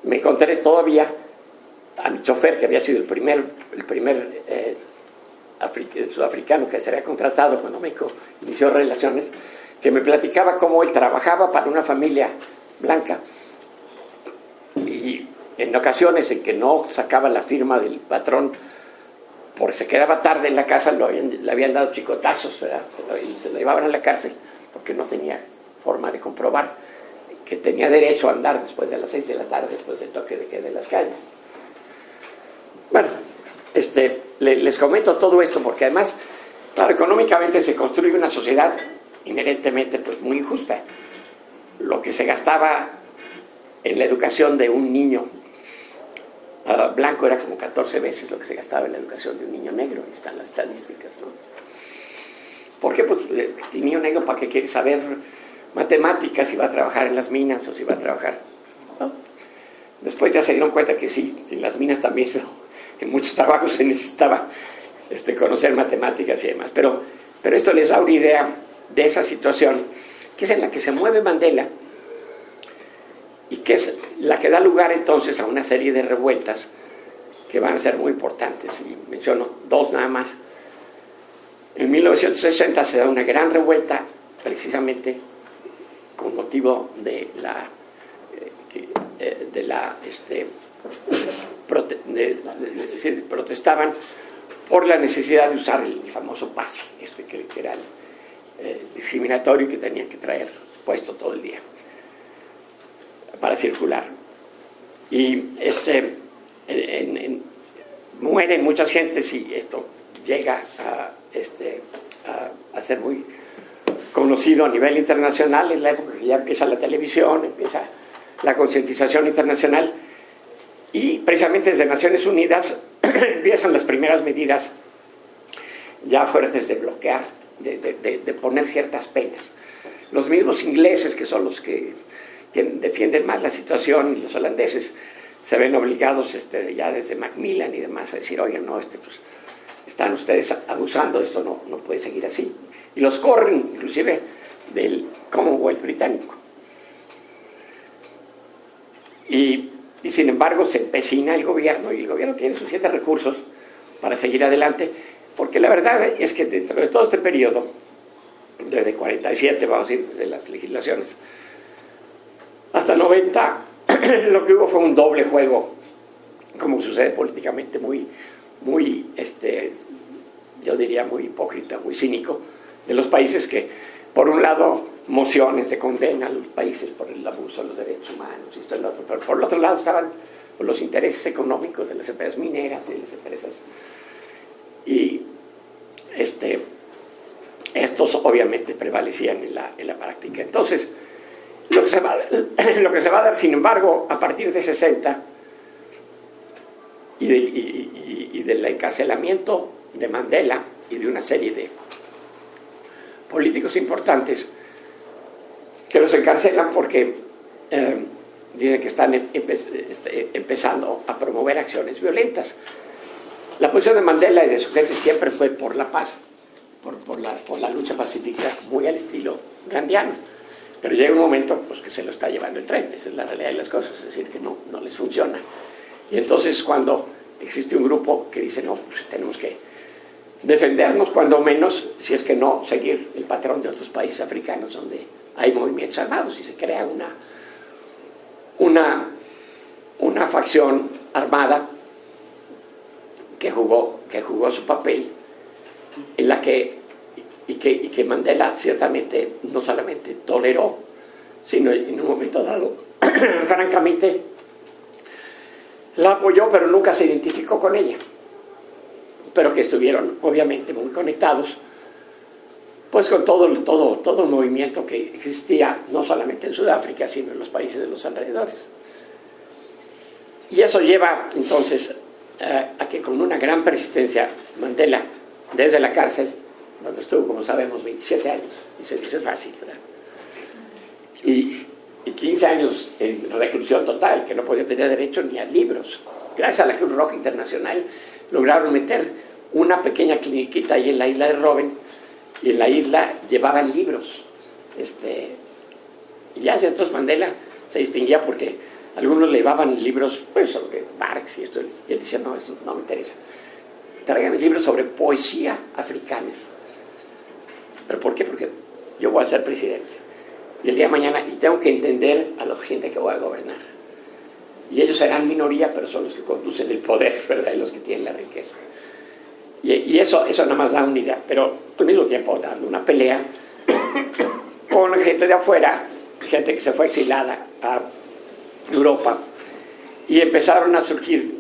me encontré todavía a mi chofer, que había sido el primer sudafricano que se había contratado cuando México inició relaciones, que me platicaba cómo él trabajaba para una familia blanca, y en ocasiones en que no sacaba la firma del patrón porque se quedaba tarde en la casa, le habían dado chicotazos, ¿verdad? Se lo llevaban a la cárcel porque no tenía forma de comprobar que tenía derecho a andar después de las 6 de la tarde, después del toque de queda en las calles. Bueno, les comento todo esto porque además, claro, económicamente se construye una sociedad inherentemente pues, muy injusta. Lo que se gastaba en la educación de un niño blanco era como 14 veces lo que se gastaba en la educación de un niño negro. Ahí están las estadísticas, ¿no? ¿Por qué? Pues el niño negro, ¿para qué quiere saber matemáticas si va a trabajar en las minas o si va a trabajar? ¿No? Después ya se dieron cuenta que sí, en las minas también, ¿no? En muchos trabajos se necesitaba conocer matemáticas y demás. Pero esto les da una idea de esa situación, que es en la que se mueve Mandela, y que es la que da lugar entonces a una serie de revueltas que van a ser muy importantes. Y menciono dos nada más. En 1960 se da una gran revuelta, precisamente con motivo de protestaban por la necesidad de usar el famoso pase, que era discriminatorio y que tenían que traer puesto todo el día para circular. Y mueren muchas gentes y esto llega a ser muy conocido a nivel internacional. Es la época que ya empieza la televisión, empieza la concientización internacional, y precisamente desde Naciones Unidas empiezan las primeras medidas ya fuertes de bloquear, de poner ciertas penas. Los mismos ingleses, que son los que defienden más la situación, y los holandeses se ven obligados ya desde Macmillan y demás a decir, oigan, no, pues están ustedes abusando, esto no puede seguir así. Y los corren, inclusive, del Commonwealth británico. Y sin embargo se empecina el gobierno, y el gobierno tiene suficientes recursos para seguir adelante, porque la verdad es que dentro de todo este periodo, desde 47, vamos a ir desde las legislaciones, hasta 90, lo que hubo fue un doble juego, como sucede políticamente, muy yo diría muy hipócrita, muy cínico, de los países que, por un lado, mociones de condena a los países por el abuso de los derechos humanos, y esto y lo otro, pero por el otro lado estaban los intereses económicos de las empresas mineras, de las empresas, y estos obviamente prevalecían en la práctica. Entonces, lo que se va a dar, sin embargo, a partir de 60 y del encarcelamiento de Mandela y de una serie de políticos importantes que los encarcelan porque dicen que están empezando a promover acciones violentas. La posición de Mandela y de su gente siempre fue por la paz, por la lucha pacífica, muy al estilo gandhiano. Pero llega un momento pues, que se lo está llevando el tren, esa es la realidad de las cosas, es decir, que no les funciona. Y entonces cuando existe un grupo que dice, no, pues tenemos que defendernos, cuando menos, si es que no seguir el patrón de otros países africanos donde hay movimientos armados, y se crea una facción armada que jugó su papel, en la que Mandela ciertamente no solamente toleró, sino en un momento dado, francamente, la apoyó, pero nunca se identificó con ella. Pero que estuvieron obviamente muy conectados pues con todo el movimiento que existía no solamente en Sudáfrica, sino en los países de los alrededores. Y eso lleva entonces a que con una gran persistencia Mandela, desde la cárcel, donde estuvo, como sabemos, 27 años, y se dice fácil, ¿verdad? Y 15 años en reclusión total, que no podía tener derecho ni a libros. Gracias a la Cruz Roja Internacional lograron meter una pequeña cliniquita ahí en la isla de Robben, y en la isla llevaban libros. Y ya entonces Mandela se distinguía porque algunos le llevaban libros pues, sobre Marx y esto, y él decía, no, eso no me interesa. Tráigame libros sobre poesía africana. ¿Pero por qué? Porque yo voy a ser presidente. Y el día de mañana, y tengo que entender a la gente que voy a gobernar. Y ellos serán minoría, pero son los que conducen el poder, ¿verdad? Y los que tienen la riqueza. Y eso nada más da una idea, pero al mismo tiempo dando una pelea con gente de afuera, gente que se fue exilada a Europa, y empezaron a surgir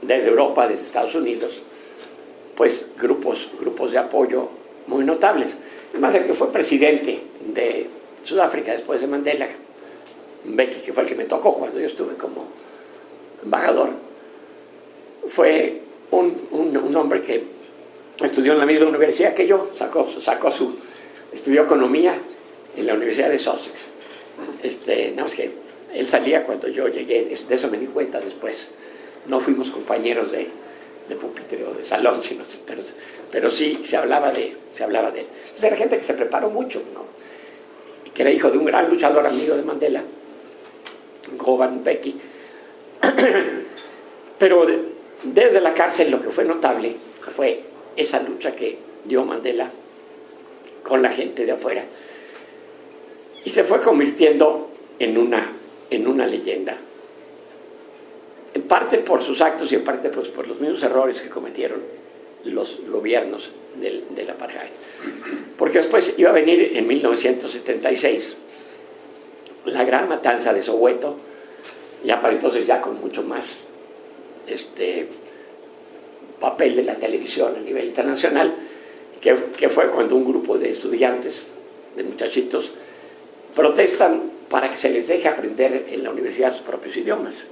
desde Europa, desde Estados Unidos, pues grupos de apoyo muy notables. Además, el que fue presidente de Sudáfrica después de Mandela, Mbeki, que fue el que me tocó cuando yo estuve como embajador, fue un hombre que estudió en la misma universidad que yo, estudió economía en la Universidad de Sussex. Nada más que él salía cuando yo llegué, de eso me di cuenta después. No fuimos compañeros de pupitre o de salón, pero sí se hablaba de él. Entonces era gente que se preparó mucho, ¿no? Que era hijo de un gran luchador amigo de Mandela, Govan Mbeki. Pero desde la cárcel lo que fue notable fue esa lucha que dio Mandela con la gente de afuera, y se fue convirtiendo en una leyenda, en parte por sus actos y en parte pues, por los mismos errores que cometieron los gobiernos del apartheid. Porque después iba a venir en 1976 la gran matanza de Soweto, ya para entonces ya con mucho más papel de la televisión a nivel internacional, que fue cuando un grupo de estudiantes, de muchachitos, protestan para que se les deje aprender en la universidad sus propios idiomas.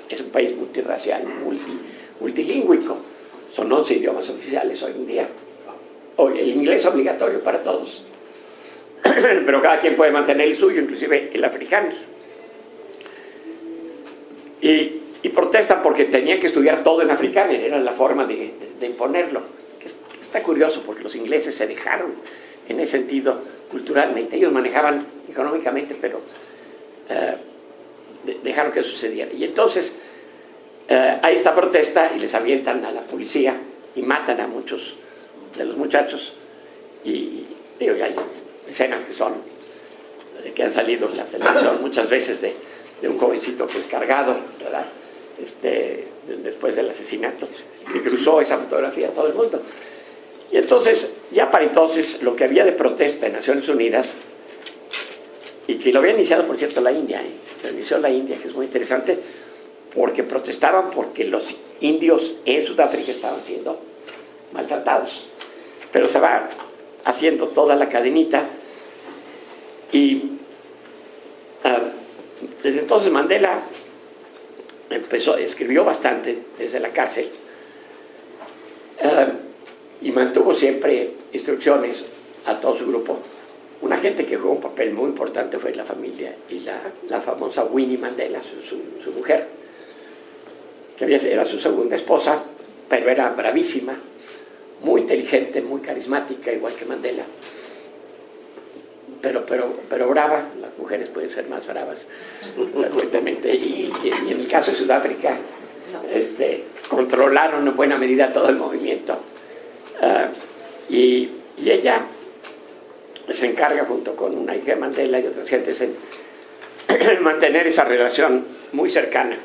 Es un país multirracial, multilingüístico. Son 11 idiomas oficiales hoy en día. Hoy el inglés es obligatorio para todos, pero cada quien puede mantener el suyo, inclusive el africano. Y protestan porque tenían que estudiar todo en africano, era la forma de imponerlo. Está curioso porque los ingleses se dejaron en ese sentido culturalmente. Ellos manejaban económicamente, pero dejaron que sucediera. Y entonces hay esta protesta y les avientan a la policía y matan a muchos de los muchachos. Y digo, hay escenas que han salido en la televisión muchas veces de un jovencito que es cargado, ¿verdad? Después del asesinato, que cruzó esa fotografía a todo el mundo. Y entonces, ya para entonces, lo que había de protesta en Naciones Unidas, y que lo había iniciado, por cierto, la India, lo inició la India, que es muy interesante, porque protestaban porque los indios en Sudáfrica estaban siendo maltratados. Pero se va haciendo toda la cadenita, y desde entonces Mandela escribió bastante desde la cárcel, y mantuvo siempre instrucciones a todo su grupo. Una gente que jugó un papel muy importante fue la familia y la famosa Winnie Mandela, su mujer, que era su segunda esposa, pero era bravísima, muy inteligente, muy carismática, igual que Mandela, pero brava. Las mujeres pueden ser más bravas, frecuentemente, y en el caso de Sudáfrica controlaron en buena medida todo el movimiento, y ella se encarga, junto con una hija de Mandela y otras gentes, en mantener esa relación muy cercana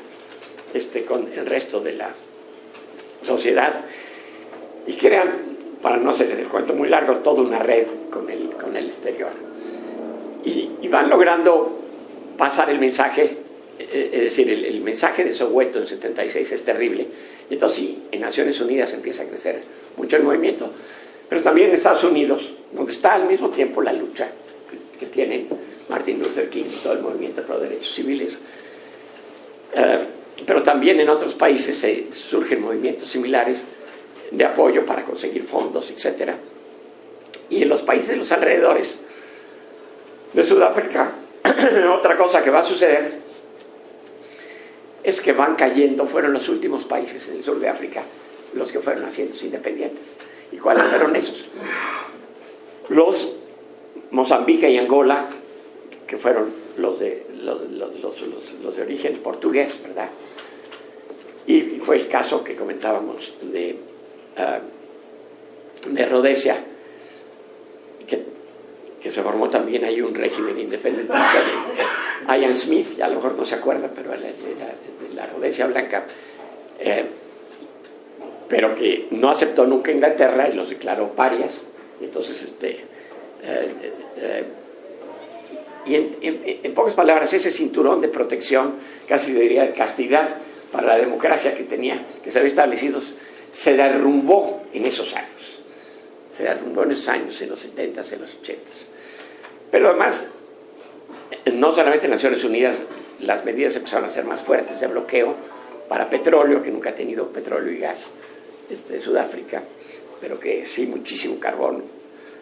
con el resto de la sociedad, y crean, para no hacer el cuento muy largo, toda una red con el exterior, y van logrando pasar el mensaje. Es decir, el mensaje de Soweto en 76 es terrible, y entonces sí, en Naciones Unidas empieza a crecer mucho el movimiento, pero también en Estados Unidos, donde está al mismo tiempo la lucha que tienen Martin Luther King y todo el movimiento por los derechos civiles, pero también en otros países surgen movimientos similares de apoyo para conseguir fondos, etc. Y en los países de los alrededores de Sudáfrica, otra cosa que va a suceder es que van cayendo, fueron los últimos países en el sur de África los que fueron haciéndose independientes. ¿Y cuáles fueron esos? Los Mozambique y Angola, que fueron los de origen portugués, ¿verdad? Y fue el caso que comentábamos de Rodesia, que se formó también ahí un régimen independentista de Ian Smith, a lo mejor no se acuerda, pero era de la Rodesia blanca. pero que no aceptó nunca Inglaterra y los declaró parias. Entonces, y en pocas palabras, ese cinturón de protección, casi diría de castidad para la democracia que se había establecido, se derrumbó en esos años. Se derrumbó en esos años, en los 70s, en los 80s. Pero además, no solamente en Naciones Unidas, las medidas empezaron a ser más fuertes de bloqueo para petróleo, que nunca ha tenido petróleo y gas, Sudáfrica, pero que sí muchísimo carbón,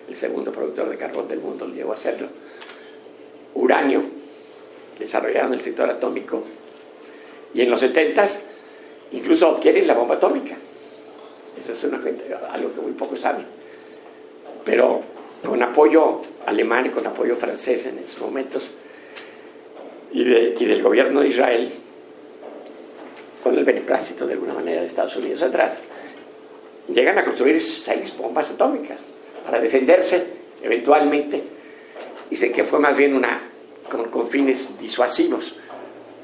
el segundo productor de carbón del mundo llegó a serlo. Uranio, desarrollaron el sector atómico, y en los 70s incluso adquieren la bomba atómica. Eso es algo que muy pocos saben. Pero con apoyo alemán y con apoyo francés en esos momentos, y del gobierno de Israel, con el beneplácito de alguna manera de Estados Unidos atrás, llegan a construir 6 bombas atómicas para defenderse eventualmente. Dicen que fue más bien con fines disuasivos,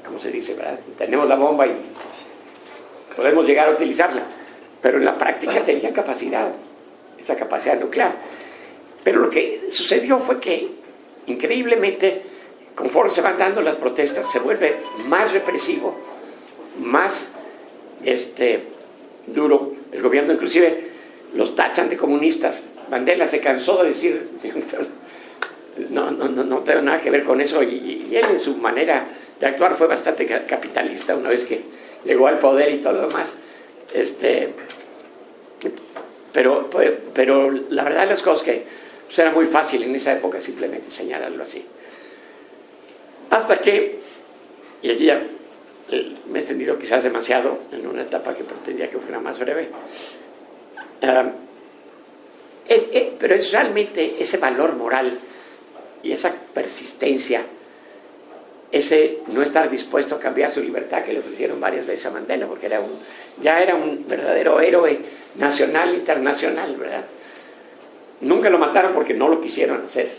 como se dice, ¿verdad? Tenemos la bomba y podemos llegar a utilizarla, pero en la práctica tenían esa capacidad nuclear. Pero lo que sucedió fue que, increíblemente, conforme se van dando las protestas, se vuelve más represivo, más duro. El gobierno inclusive los tachan de comunistas. Mandela se cansó de decir, no tengo nada que ver con eso, y él en su manera de actuar fue bastante capitalista una vez que llegó al poder y todo lo demás. Pero la verdad de las cosas que pues era muy fácil en esa época simplemente señalarlo así. Hasta que, y allí ya me he extendido quizás demasiado en una etapa que pretendía que fuera más breve, pero es realmente ese valor moral y esa persistencia, ese no estar dispuesto a cambiar su libertad que le ofrecieron varias veces a Mandela, porque ya era un verdadero héroe nacional, internacional, ¿verdad? Nunca lo mataron porque no lo quisieron hacer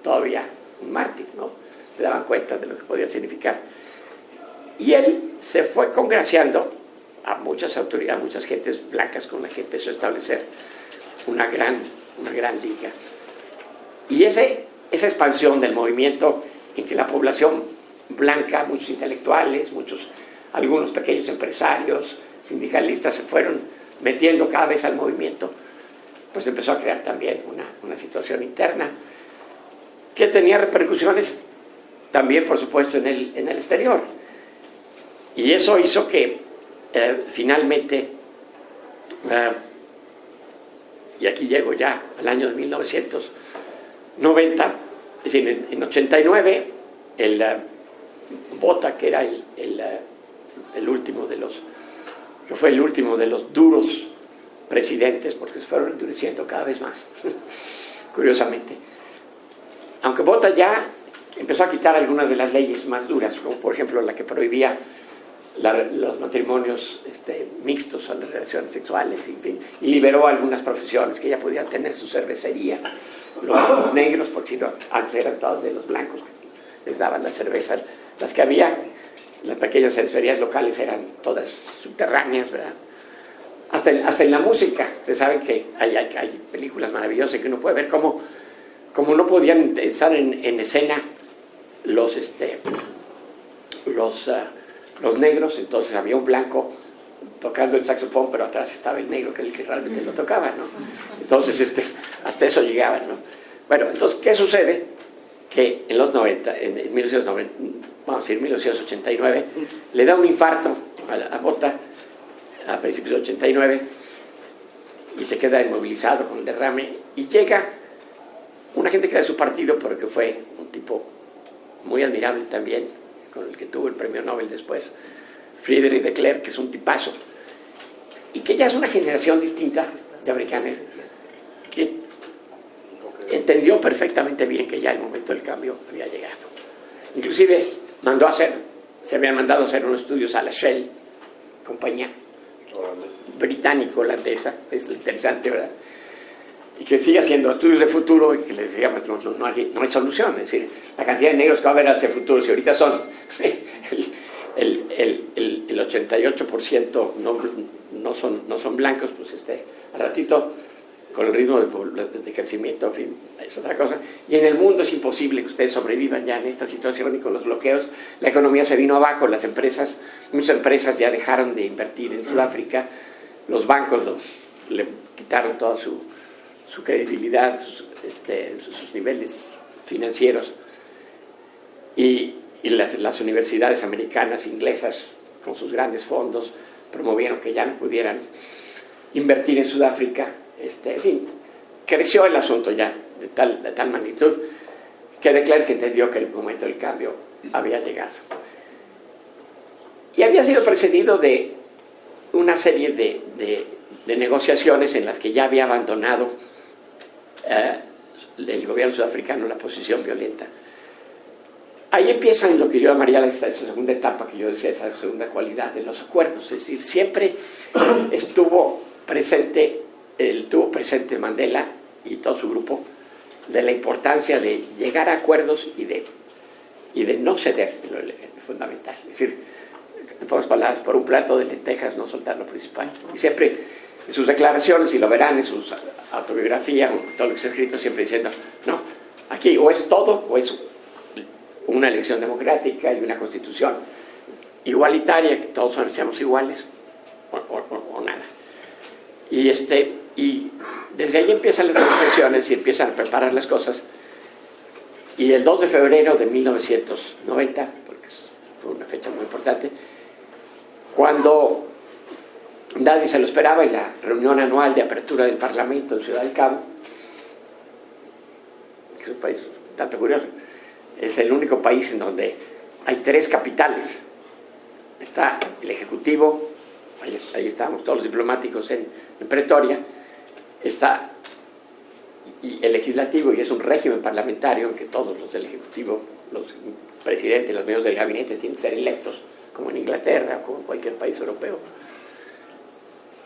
todavía un mártir, ¿no? Se daban cuenta de lo que podía significar. Y él se fue congraciando a muchas autoridades, muchas gentes blancas con las que empezó a establecer una gran liga. Y esa expansión del movimiento en que la población blanca, muchos intelectuales, algunos pequeños empresarios, sindicalistas se fueron metiendo cada vez al movimiento, pues empezó a crear también una situación interna que tenía repercusiones también, por supuesto, en el exterior. Y eso hizo que finalmente, y aquí llego ya al año de 1990, es decir, en 89, Botha, que era el último de los, que fue el último de los duros presidentes, porque se fueron endureciendo cada vez más, curiosamente. Aunque Botha ya empezó a quitar algunas de las leyes más duras, como por ejemplo la que prohibía los matrimonios mixtos o las relaciones sexuales, en fin, y liberó algunas profesiones que ya podían tener su cervecería, los negros, porque si no, antes eran todos de los blancos que les daban la cerveza, las que había, las pequeñas cervecerías locales eran todas subterráneas, ¿verdad? Hasta en la música, ustedes saben que hay películas maravillosas que uno puede ver cómo no podían estar en escena los negros, entonces había un blanco tocando el saxofón, pero atrás estaba el negro, que es el que realmente lo tocaba, ¿no? Entonces hasta eso llegaban, ¿no? Bueno, entonces, ¿qué sucede? Que en los 90, en 1990, vamos a decir 1989, le da un infarto a Botha a principios de 89 y se queda inmovilizado con el derrame, y llega una gente que era de su partido, pero que fue un tipo muy admirable también, con el que tuvo el premio Nobel después, Friedrich de Klerk, que es un tipazo, y que ya es una generación distinta de africanos que entendió perfectamente bien que ya el momento del cambio había llegado. Inclusive se habían mandado a hacer unos estudios a la Shell, compañía británico-holandesa, es interesante, ¿verdad? Y que sigue haciendo estudios de futuro, y que les decíamos, no hay solución. Es decir, la cantidad de negros que va a haber hacia el futuro, si ahorita son el 88% no son blancos, pues al ratito, con el ritmo de crecimiento, en fin, es otra cosa. Y en el mundo es imposible que ustedes sobrevivan ya en esta situación, y con los bloqueos la economía se vino abajo, muchas empresas ya dejaron de invertir en Sudáfrica, los bancos le quitaron toda su credibilidad, sus niveles financieros, y las universidades americanas, inglesas, con sus grandes fondos, promovieron que ya no pudieran invertir en Sudáfrica. En fin, creció el asunto ya de tal magnitud que de Klerk entendió que el momento del cambio había llegado. Y había sido precedido de una serie de negociaciones en las que ya había abandonado el gobierno sudafricano la posición violenta. Ahí empieza lo que yo llamaría esa segunda etapa, que yo decía, esa segunda cualidad de los acuerdos. Es decir, siempre tuvo presente Mandela y todo su grupo de la importancia de llegar a acuerdos y de no ceder en lo fundamental. Es decir, en pocas palabras, por un plato de lentejas no soltar lo principal. Y siempre en sus declaraciones, y lo verán en sus autobiografías, todo lo que se ha escrito, siempre diciendo, no, aquí o es todo o es una elección democrática y una constitución igualitaria, que todos seamos iguales, o nada. Y desde ahí empiezan las reflexiones y empiezan a preparar las cosas. Y el 2 de febrero de 1990, porque fue una fecha muy importante, cuando nadie se lo esperaba, en la reunión anual de apertura del Parlamento en Ciudad del Cabo, que es un país tanto curioso, es el único país en donde hay 3 capitales. Está el Ejecutivo, ahí estábamos todos los diplomáticos en Pretoria, está y el Legislativo, y es un régimen parlamentario en que todos los del Ejecutivo, los presidentes, los miembros del gabinete tienen que ser electos, como en Inglaterra o como en cualquier país europeo.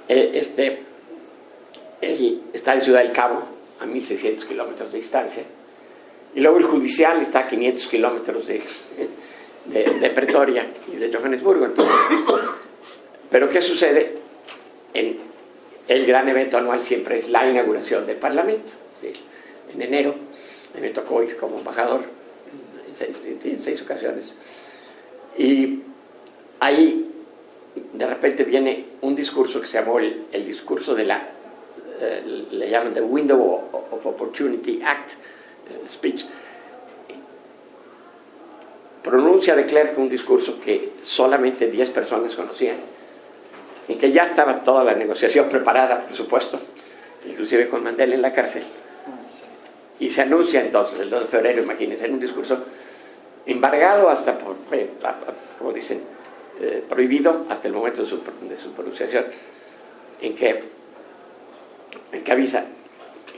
Está en Ciudad del Cabo, a 1.600 kilómetros de distancia, y luego el judicial está a 500 kilómetros de Pretoria y de Johannesburgo. Entonces, pero ¿qué sucede? El gran evento anual siempre es la inauguración del Parlamento. ¿Sí? En enero me tocó ir como embajador en 6 ocasiones, y ahí de repente viene un discurso que se llamó el discurso de le llaman The Window of Opportunity Act speech. Pronuncia de Klerk un discurso que solamente 10 personas conocían, y que ya estaba toda la negociación preparada, por supuesto, inclusive con Mandela en la cárcel. Y se anuncia entonces el 2 de febrero, imagínense, en un discurso embargado hasta como dicen, prohibido hasta el momento de su pronunciación, en que avisa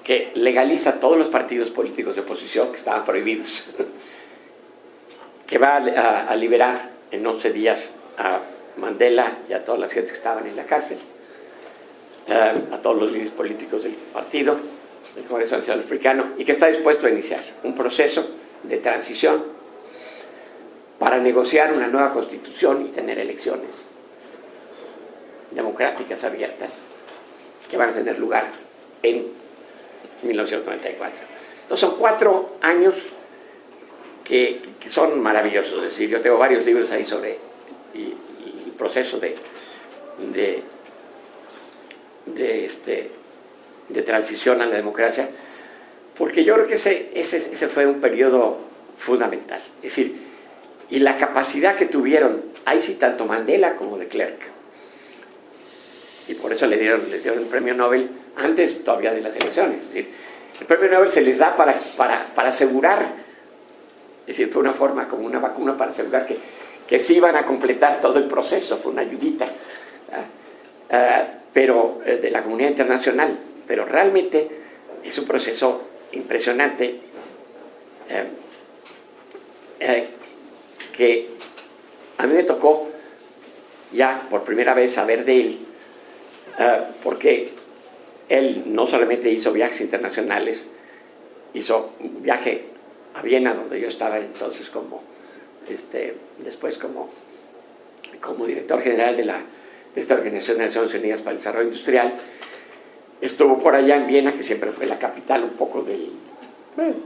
que legaliza todos los partidos políticos de oposición que estaban prohibidos, que va a liberar en 11 días a Mandela y a todas las gentes que estaban en la cárcel, a todos los líderes políticos del partido, del Congreso Nacional Africano, y que está dispuesto a iniciar un proceso de transición para negociar una nueva constitución y tener elecciones democráticas abiertas que van a tener lugar en 1994. Entonces son 4 años que son maravillosos. Es decir, yo tengo varios libros ahí sobre el proceso de transición a la democracia, porque yo creo que ese fue un periodo fundamental. Es decir, y la capacidad que tuvieron, ahí sí, tanto Mandela como de Klerk, y por eso les dieron el premio Nobel antes todavía de las elecciones. Es decir, el premio Nobel se les da para asegurar, es decir, fue una forma como una vacuna para asegurar que sí iban a completar todo el proceso, fue una ayudita, pero de la comunidad internacional, pero realmente es un proceso impresionante, que a mí me tocó ya por primera vez saber de él, porque él no solamente hizo viajes internacionales, hizo un viaje a Viena, donde yo estaba entonces después como como director general de esta Organización de Naciones Unidas para el Desarrollo Industrial. Estuvo por allá en Viena, que siempre fue la capital un poco de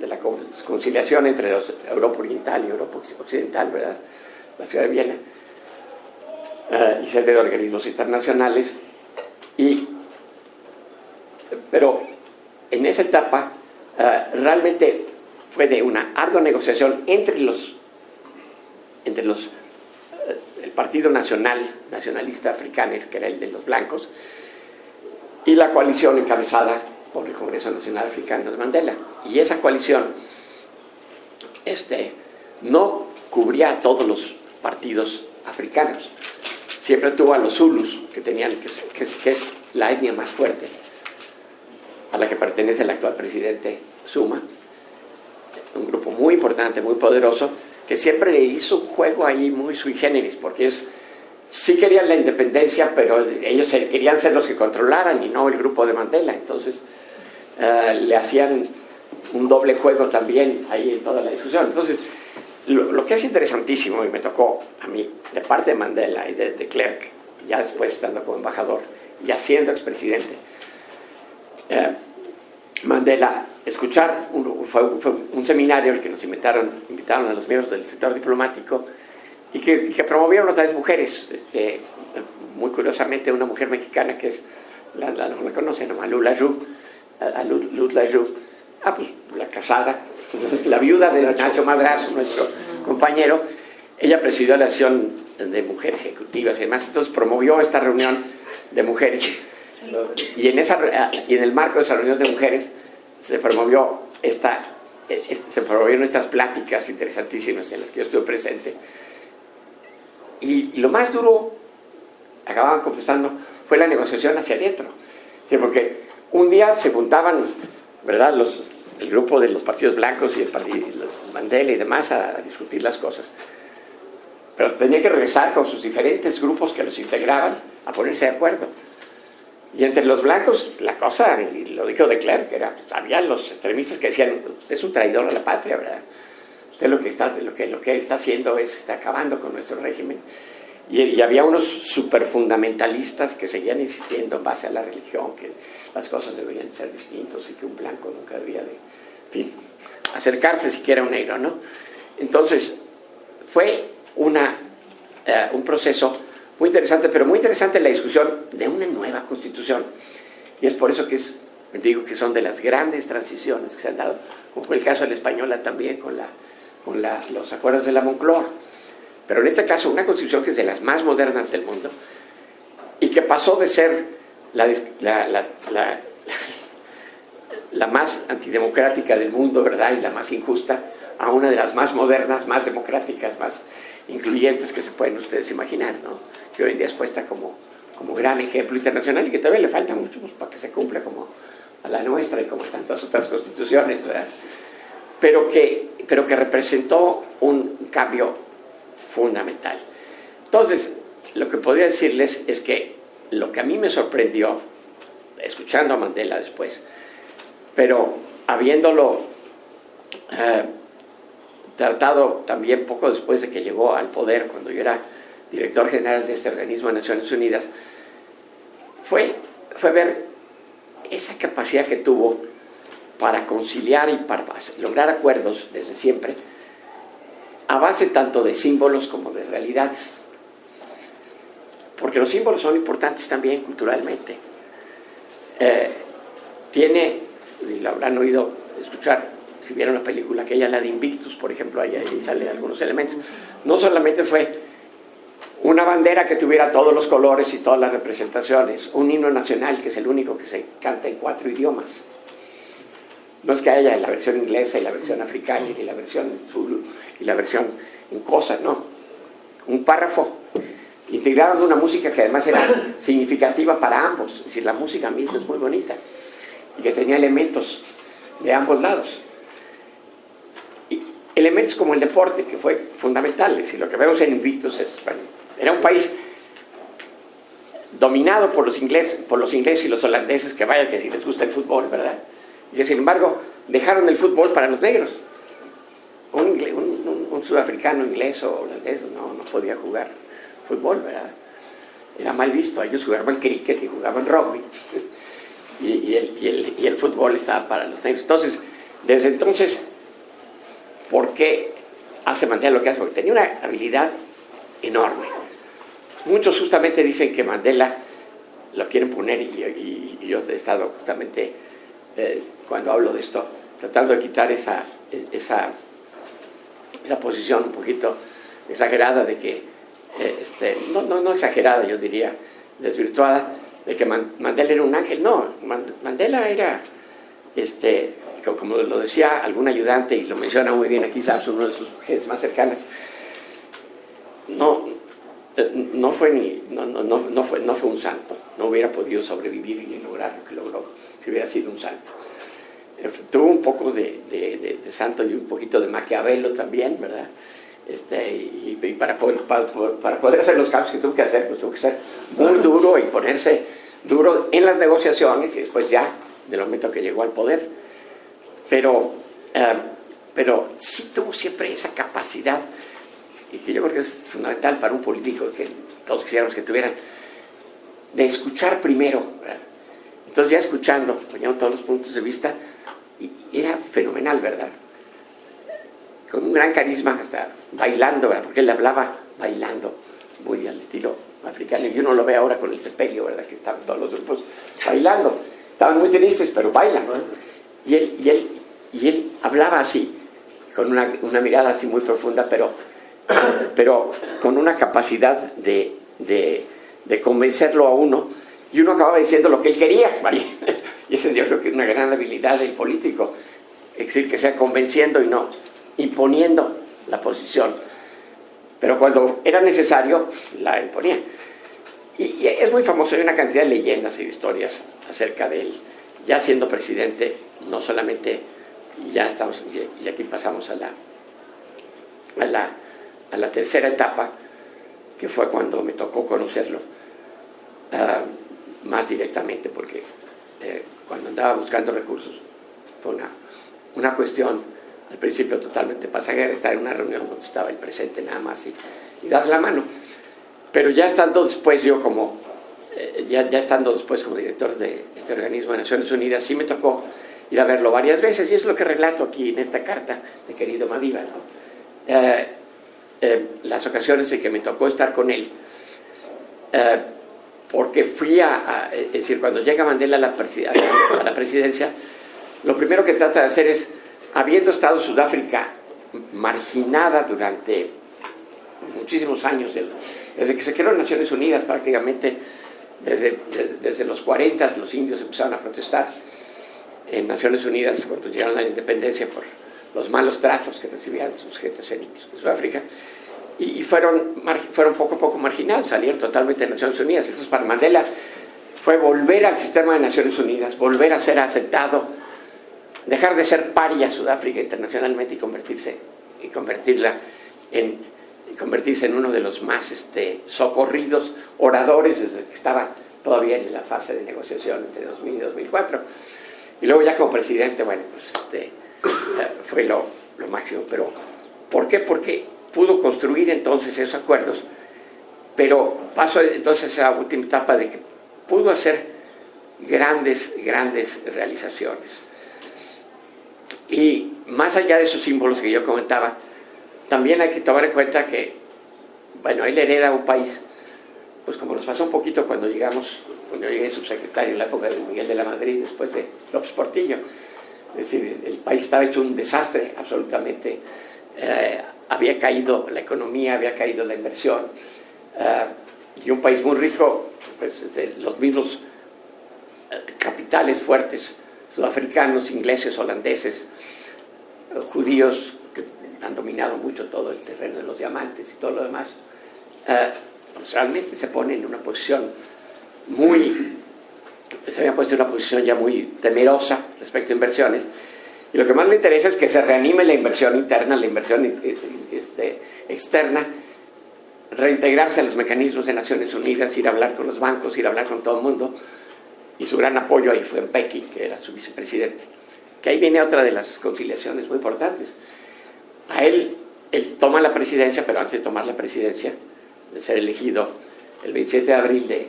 la conciliación entre Europa Oriental y Europa Occidental, ¿verdad? La ciudad de Viena, y sede de organismos internacionales. Pero en esa etapa realmente fue de una ardua negociación entre el Partido Nacionalista Africano, que era el de los blancos, y la coalición encabezada por el Congreso Nacional Africano de Mandela. Y esa coalición no cubría a todos los partidos africanos. Siempre tuvo a los zulus, que es la etnia más fuerte, a la que pertenece el actual presidente Zuma, un grupo muy importante, muy poderoso, que siempre le hizo un juego ahí muy sui generis, porque ellos sí querían la independencia, pero ellos querían ser los que controlaran y no el grupo de Mandela. Entonces le hacían un doble juego también ahí en toda la discusión. Entonces, lo que es interesantísimo, y me tocó a mí, de parte de Mandela y de Klerk, ya después estando como embajador, ya siendo expresidente, Mandela, escuchar, fue un seminario al que nos invitaron a los miembros del sector diplomático, y que promovieron otra vez mujeres, muy curiosamente una mujer mexicana que es, la conocen, ¿no? Luz Lajou, pues la casada, la viuda de Nacho Madrazo, nuestro compañero. Ella presidió la sesión de mujeres ejecutivas y demás, entonces promovió esta reunión de mujeres, y en el marco de esa reunión de mujeres se promovieron estas pláticas interesantísimas en las que yo estuve presente. Y lo más duro, acababan confesando, fue la negociación hacia adentro. Sí, porque un día se juntaban, ¿verdad?, el grupo de los partidos blancos y Mandela y demás a discutir las cosas. Pero tenía que regresar con sus diferentes grupos que los integraban a ponerse de acuerdo. Y entre los blancos, la cosa, y lo dijo de Klerk, había los extremistas que decían: usted es un traidor a la patria, ¿verdad? Usted lo que está haciendo está acabando con nuestro régimen. Y había unos superfundamentalistas que seguían insistiendo en base a la religión que las cosas deberían ser distintas y que un blanco nunca debía acercarse siquiera a un negro, ¿no? Entonces fue un proceso muy interesante, pero muy interesante la discusión de una nueva constitución. Y es por eso que digo que son de las grandes transiciones que se han dado, como fue el caso de la española también con los acuerdos de la Moncloa. Pero en este caso una constitución que es de las más modernas del mundo y que pasó de ser la más antidemocrática del mundo, ¿verdad?, y la más injusta, a una de las más modernas, más democráticas, más incluyentes que se pueden ustedes imaginar, ¿no? Que hoy en día es puesta como gran ejemplo internacional y que todavía le falta mucho, pues, para que se cumpla como a la nuestra y como tantas otras constituciones, ¿verdad? Pero que representó un cambio fundamental. Entonces, lo que podría decirles es que lo que a mí me sorprendió, escuchando a Mandela después, pero habiéndolo tratado también poco después de que llegó al poder, cuando yo era director general de este organismo de Naciones Unidas, fue ver esa capacidad que tuvo para conciliar y para lograr acuerdos desde siempre, a base tanto de símbolos como de realidades. Porque los símbolos son importantes también culturalmente. Y lo habrán oído escuchar, si vieron la película aquella, la de Invictus, por ejemplo, ahí salen algunos elementos. No solamente fue una bandera que tuviera todos los colores y todas las representaciones, un himno nacional que es el único que se canta en 4 idiomas. No es que haya la versión inglesa y la versión africana y la versión zulu y la versión en cosas, no. Un párrafo. Integraron una música que además era significativa para ambos. Es decir, la música misma es muy bonita y que tenía elementos de ambos lados. Y elementos como el deporte, que fue fundamental. Es decir, lo que vemos en Invictus era un país dominado por los ingleses y los holandeses, que vaya que si les gusta el fútbol, ¿verdad? Y que sin embargo dejaron el fútbol para los negros. Un sudafricano, inglés o holandés no podía jugar fútbol, ¿verdad? Era mal visto. Ellos jugaban cricket y jugaban rugby. Y el fútbol estaba para los negros. Entonces, desde entonces, ¿por qué hace Mandela lo que hace? Porque tenía una habilidad enorme. Muchos justamente dicen que Mandela lo quieren poner, y yo he estado justamente, cuando hablo de esto, tratando de quitar esa posición un poquito exagerada de que, no exagerada, yo diría, desvirtuada, de que Mandela era un ángel. No, Mandela era, como lo decía algún ayudante, y lo menciona muy bien aquí, ¿sabes? Uno de sus gentes más cercanas, no fue un santo. No hubiera podido sobrevivir y lograr lo que logró si hubiera sido un santo. Tuvo un poco de santo y un poquito de Maquiavelo también, ¿verdad? Y para poder hacer los cambios que tuvo que hacer, pues tuvo que ser muy duro y ponerse duro en las negociaciones, y después ya, del momento que llegó al poder. Pero sí tuvo siempre esa capacidad, y que yo creo que es fundamental para un político, que todos quisiéramos que tuvieran, de escuchar primero, ¿verdad? Entonces, ya escuchando, poniendo todos los puntos de vista, y era fenomenal, ¿verdad? Con un gran carisma, hasta bailando, ¿verdad? Porque él hablaba bailando, muy al estilo africano, y uno lo ve ahora con el sepelio, ¿verdad? Que estaban todos los grupos bailando. Estaban muy tristes, pero bailan, ¿no? Y él hablaba así, con una mirada así muy profunda, pero con una capacidad de convencerlo a uno, y uno acababa diciendo lo que él quería, ¿vale? Y esa yo creo que es una gran habilidad del político, es decir, que sea convenciendo y no imponiendo la posición. Pero cuando era necesario, la imponía. Y es muy famoso, hay una cantidad de leyendas y de historias acerca de él, ya siendo presidente, no solamente, y aquí pasamos a la tercera etapa, que fue cuando me tocó conocerlo más directamente, porque cuando andaba buscando recursos fue una cuestión al principio totalmente pasajera, estar en una reunión donde estaba el presente nada más y dar la mano. Pero ya estando después yo como director de este organismo de Naciones Unidas, sí me tocó ir a verlo varias veces, y es lo que relato aquí en esta carta de querido Madiba, ¿no? Las ocasiones en que me tocó estar con él, porque fui es decir, cuando llega Mandela a la presidencia, lo primero que trata de hacer es, habiendo estado Sudáfrica marginada durante muchísimos años, desde que se creó Naciones Unidas, prácticamente desde los 40, los indios empezaron a protestar en Naciones Unidas cuando llegaron a la independencia por los malos tratos que recibían sus gentes en Sudáfrica, y fueron poco a poco marginados, salieron totalmente de Naciones Unidas. Entonces, para Mandela fue volver al sistema de Naciones Unidas, volver a ser aceptado, dejar de ser paria Sudáfrica internacionalmente y convertirse en uno de los más socorridos oradores desde que estaba todavía en la fase de negociación entre 2000 y 2004. Y luego ya como presidente, bueno, pues fue lo máximo. Pero ¿por qué? Porque pudo construir entonces esos acuerdos, pero pasó entonces a la última etapa de que pudo hacer grandes realizaciones. Y más allá de esos símbolos que yo comentaba, también hay que tomar en cuenta que, bueno, él hereda un país, pues como nos pasó un poquito cuando yo llegué subsecretario en la época de Miguel de la Madrid, después de López Portillo. Es decir, el país estaba hecho un desastre absolutamente. Había caído la economía, había caído la inversión, y un país muy rico, pues de los mismos capitales fuertes, sudafricanos, ingleses, holandeses, judíos, que han dominado mucho todo el terreno de los diamantes y todo lo demás, pues realmente se pone en una posición se había puesto en una posición ya muy temerosa respecto a inversiones, y lo que más le interesa es que se reanime la inversión interna, la inversión externa, reintegrarse a los mecanismos de Naciones Unidas, ir a hablar con los bancos, ir a hablar con todo el mundo, y su gran apoyo ahí fue en Mbeki, que era su vicepresidente. Que ahí viene otra de las conciliaciones muy importantes. A él toma la presidencia, pero antes de tomar la presidencia, de ser elegido el 27 de abril de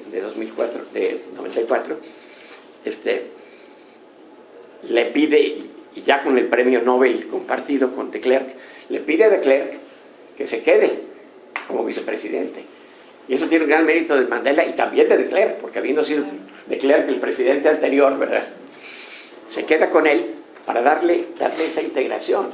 94, le pide, y ya con el premio Nobel compartido con de Klerk, le pide a de Klerk que se quede como vicepresidente. Y eso tiene un gran mérito de Mandela y también de Klerk, porque habiendo sido de Klerk el presidente anterior, ¿verdad?, se queda con él para darle esa integración.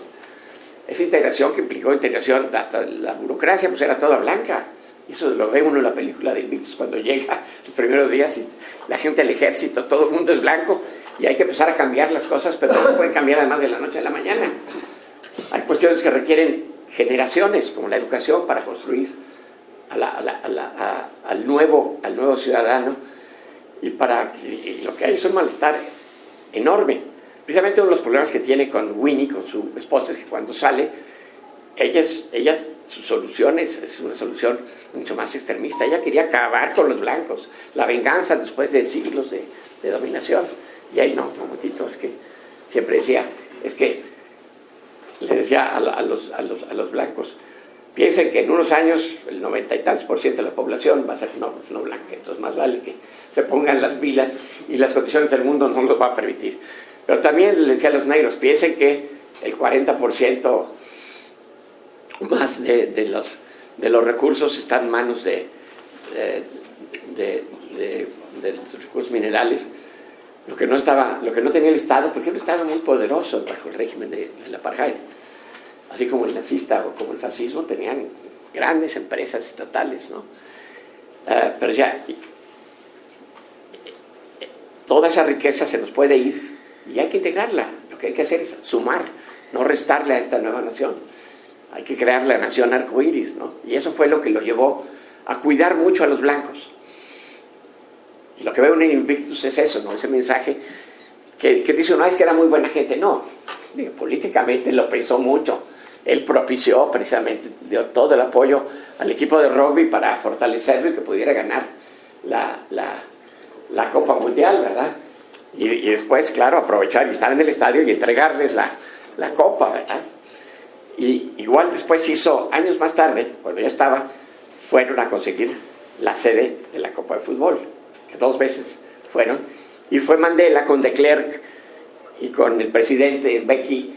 Esa integración que implicó integración, hasta la burocracia pues era toda blanca. Y eso lo ve uno en la película de Invictus cuando llega los primeros días y la gente del ejército, todo el mundo es blanco y hay que empezar a cambiar las cosas, pero no se pueden cambiar además de la noche a la mañana. Hay cuestiones que requieren generaciones, como la educación, para construir al nuevo ciudadano, y lo que hay es un malestar enorme. Precisamente uno de los problemas que tiene con Winnie, con su esposa, es que cuando sale, su solución es una solución mucho más extremista. Ella quería acabar con los blancos, la venganza después de siglos de dominación. Y ahí no, un momentito, es que siempre decía, le decía a los blancos, piensen que en unos años el 90 y tantos % de la población va a ser no blanca, entonces más vale que se pongan las pilas y las condiciones del mundo no los va a permitir. Pero también le decía a los negros, piensen que el 40% más de los recursos están en manos de los recursos minerales, lo que no tenía el Estado, porque era un Estado muy poderoso bajo el régimen del apartheid. Así como el nazista o como el fascismo tenían grandes empresas estatales, ¿no? Pero ya toda esa riqueza se nos puede ir y hay que integrarla. Lo que hay que hacer es sumar, no restarle a esta nueva nación. Hay que crear la nación arcoíris, ¿no? Y eso fue lo que lo llevó a cuidar mucho a los blancos. Y lo que veo en Invictus es eso, ¿no? Ese mensaje que dice, no, es que era muy buena gente. No, políticamente lo pensó mucho. Él propició precisamente, dio todo el apoyo al equipo de rugby para fortalecerlo y que pudiera ganar la Copa Mundial, ¿verdad? Y después, claro, aprovechar y estar en el estadio y entregarles la Copa, ¿verdad? Y igual después hizo, años más tarde, cuando ya fueron a conseguir la sede de la Copa de Fútbol, que 2 veces fueron, y fue Mandela con de Klerk y con el presidente Mbeki.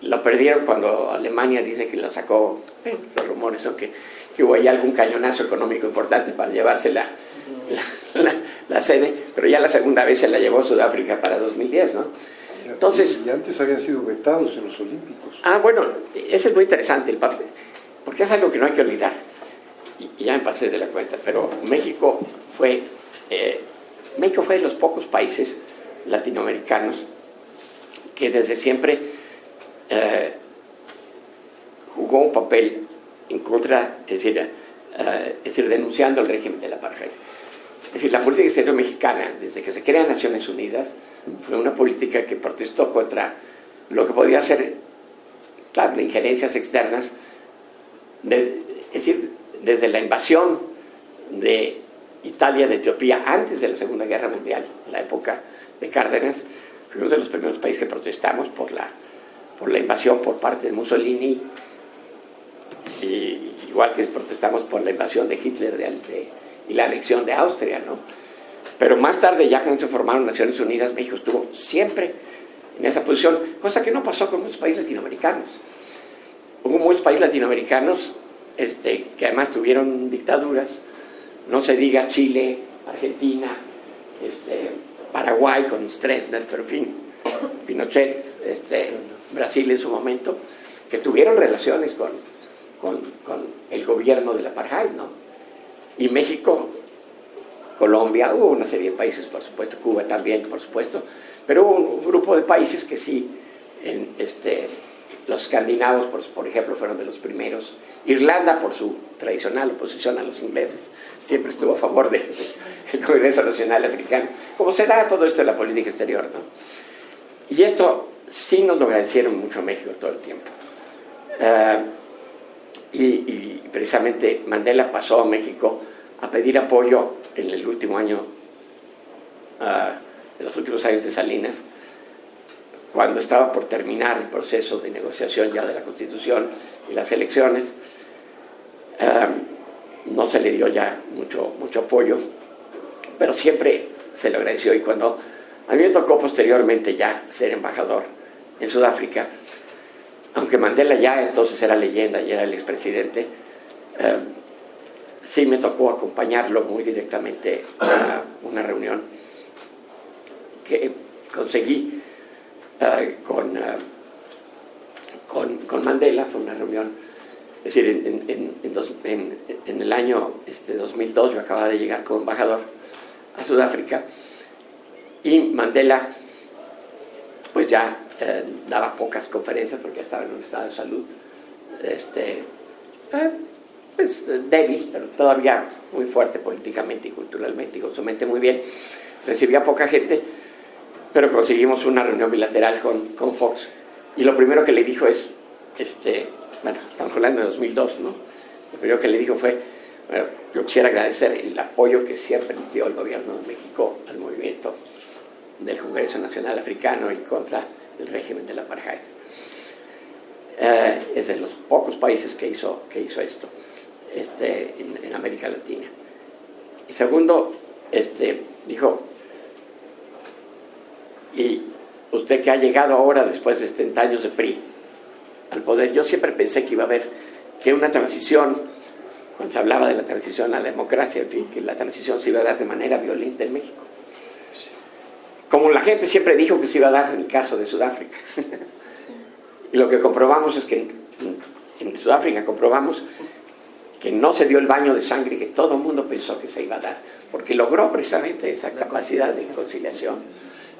Lo perdieron cuando Alemania dice que lo sacó. Los rumores son que hubo ahí algún cañonazo económico importante para llevarse la sede, pero ya la segunda vez se la llevó Sudáfrica para 2010, ¿no? Entonces, y antes habían sido vetados en los Olímpicos. Bueno, eso es muy interesante, porque es algo que no hay que olvidar. Y ya me pasé de la cuenta, pero México fue de los pocos países latinoamericanos que desde siempre jugó un papel en contra, es decir, denunciando el régimen del apartheid. Es decir, la política exterior mexicana, desde que se crea Naciones Unidas, fue una política que protestó contra lo que podía ser, claro, injerencias externas, es decir, desde la invasión de Italia, de Etiopía, antes de la Segunda Guerra Mundial, en la época de Cárdenas, fuimos de los primeros países que protestamos por la invasión por parte de Mussolini, y igual que protestamos por la invasión de Hitler y la anexión de Austria, ¿no? Pero más tarde, ya cuando se formaron Naciones Unidas, México estuvo siempre en esa posición, cosa que no pasó con muchos países latinoamericanos. Hubo muchos países latinoamericanos que además tuvieron dictaduras, no se diga Chile, Argentina, Paraguay con Stroessner, pero en fin, Pinochet, Brasil en su momento, que tuvieron relaciones con el gobierno del apartheid, ¿no? Y México, Colombia, hubo una serie de países, por supuesto, Cuba también, por supuesto, pero hubo un grupo de países que sí, los escandinavos, por ejemplo, fueron de los primeros. Irlanda, por su tradicional oposición a los ingleses, siempre estuvo a favor del Congreso Nacional Africano. Como se da todo esto en la política exterior, ¿no? Y esto sí nos lo agradecieron mucho a México todo el tiempo. Y precisamente Mandela pasó a México a pedir apoyo en el último año, en los últimos años de Salinas, cuando estaba por terminar el proceso de negociación ya de la Constitución y las elecciones. no se le dio ya mucho apoyo, pero siempre se le agradeció. Y cuando a mí me tocó posteriormente ya ser embajador en Sudáfrica, aunque Mandela ya entonces era leyenda y era el expresidente, sí me tocó acompañarlo muy directamente a una reunión que conseguí con Mandela. Fue una reunión, es decir, en el año 2002 yo acababa de llegar como embajador a Sudáfrica, y Mandela pues ya daba pocas conferencias porque estaba en un estado de salud pues débil, pero todavía muy fuerte políticamente y culturalmente, y con su mente muy bien. Recibía poca gente, pero conseguimos una reunión bilateral con Fox, y lo primero que le dijo es, bueno, estamos hablando de 2002, ¿no? Lo primero que le dijo fue, bueno, yo quisiera agradecer el apoyo que siempre dio el gobierno de México al movimiento del Congreso Nacional Africano y contra el régimen del apartheid. Es de los pocos países que hizo esto en América Latina. Y segundo, dijo, y usted que ha llegado ahora después de 70 años de PRI al poder, yo siempre pensé que iba a haber que una transición, cuando se hablaba de la transición a la democracia, en fin, que la transición se iba a dar de manera violenta en México, como la gente siempre dijo que se iba a dar en el caso de Sudáfrica. Y lo que comprobamos es que en Sudáfrica comprobamos que no se dio el baño de sangre que todo el mundo pensó que se iba a dar, porque logró precisamente esa capacidad de conciliación,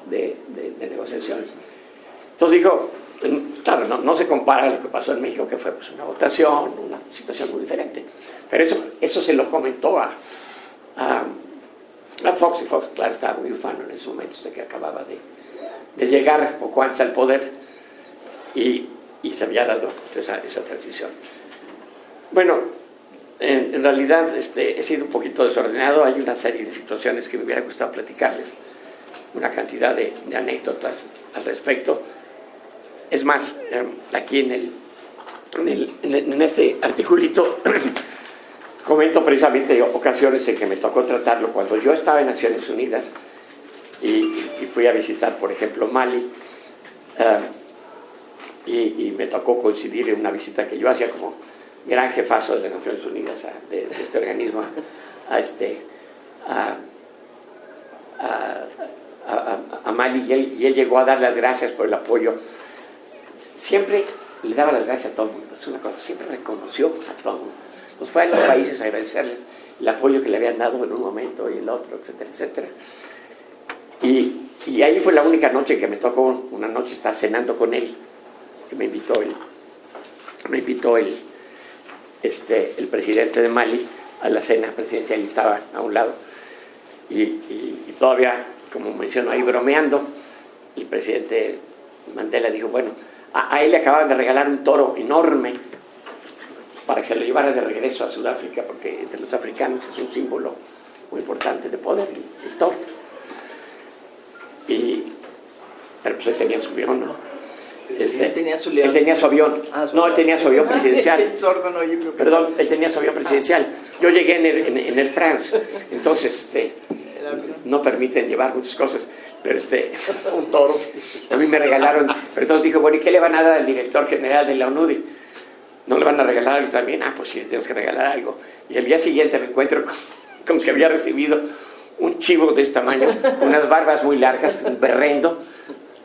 de negociación. Entonces dijo, claro, no se compara a lo que pasó en México, que fue pues una votación, una situación muy diferente, pero eso se lo comentó a Fox, y Fox, claro, estaba muy ufano en esos momentos de que acababa de llegar poco antes al poder, y se había dado pues, esa transición. Bueno, en realidad he sido un poquito desordenado. Hay una serie de situaciones que me hubiera gustado platicarles, una cantidad de anécdotas al respecto. Es más, aquí en este articulito comento precisamente ocasiones en que me tocó tratarlo cuando yo estaba en Naciones Unidas y fui a visitar, por ejemplo, Mali, y me tocó coincidir en una visita que yo hacía como gran jefazo de las Naciones Unidas de este organismo a Mali, y él llegó a dar las gracias por el apoyo. Siempre le daba las gracias a todo el mundo, es una cosa, siempre reconoció a todo el mundo. Entonces fue a los países a agradecerles el apoyo que le habían dado en un momento y el otro, etcétera, etcétera. Y ahí fue la única noche que me tocó, una noche estar cenando con él, que me invitó el presidente de Mali a la cena presidencial, y estaba a un lado, y todavía, como menciono ahí bromeando, el presidente Mandela dijo, bueno, a él le acababan de regalar un toro enorme para que se lo llevara de regreso a Sudáfrica, porque entre los africanos es un símbolo muy importante de poder, el toro. Pero pues él tenía su avión, ¿no? Él tenía su Él tenía su avión. No, él tenía su avión presidencial. Perdón, él tenía su avión presidencial. Yo llegué en Air France, entonces no permiten llevar muchas cosas, pero un toro. A mí me regalaron, pero entonces dijo, bueno, ¿y qué le van a dar al director general de la ONUDI? ¿No le van a regalar algo también? Ah, pues sí, tenemos que regalar algo. Y el día siguiente me encuentro con que había recibido un chivo de este tamaño, con unas barbas muy largas, un berrendo,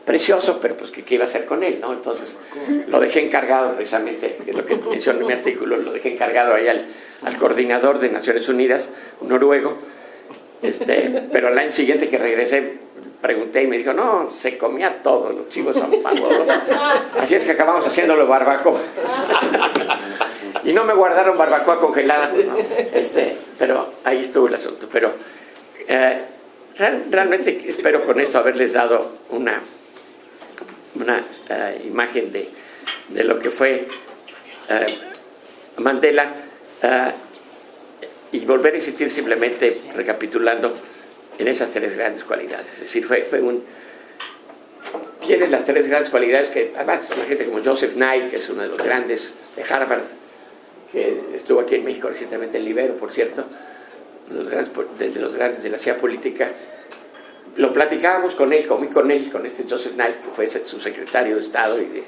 precioso, pero pues ¿qué iba a hacer con él, no? Entonces lo dejé encargado precisamente, que es lo que menciono en mi artículo, lo dejé encargado ahí al coordinador de Naciones Unidas, un noruego, pero al año siguiente que regresé, pregunté y me dijo, no, se comía todo, los chivos son pavosos. Así es que acabamos haciéndolo barbacoa. Y no me guardaron barbacoa congelada, ¿no? Pero ahí estuvo el asunto. Pero realmente espero con esto haberles dado una imagen de lo que fue Mandela, y volver a insistir simplemente recapitulando en esas tres grandes cualidades. Es decir, tiene las tres grandes cualidades que además una gente como Joseph Nye, que es uno de los grandes de Harvard, que estuvo aquí en México recientemente, en Libero, por cierto, desde los grandes de la ciencia política. Lo platicábamos con él, con este Joseph Knight, que fue su secretario de Estado y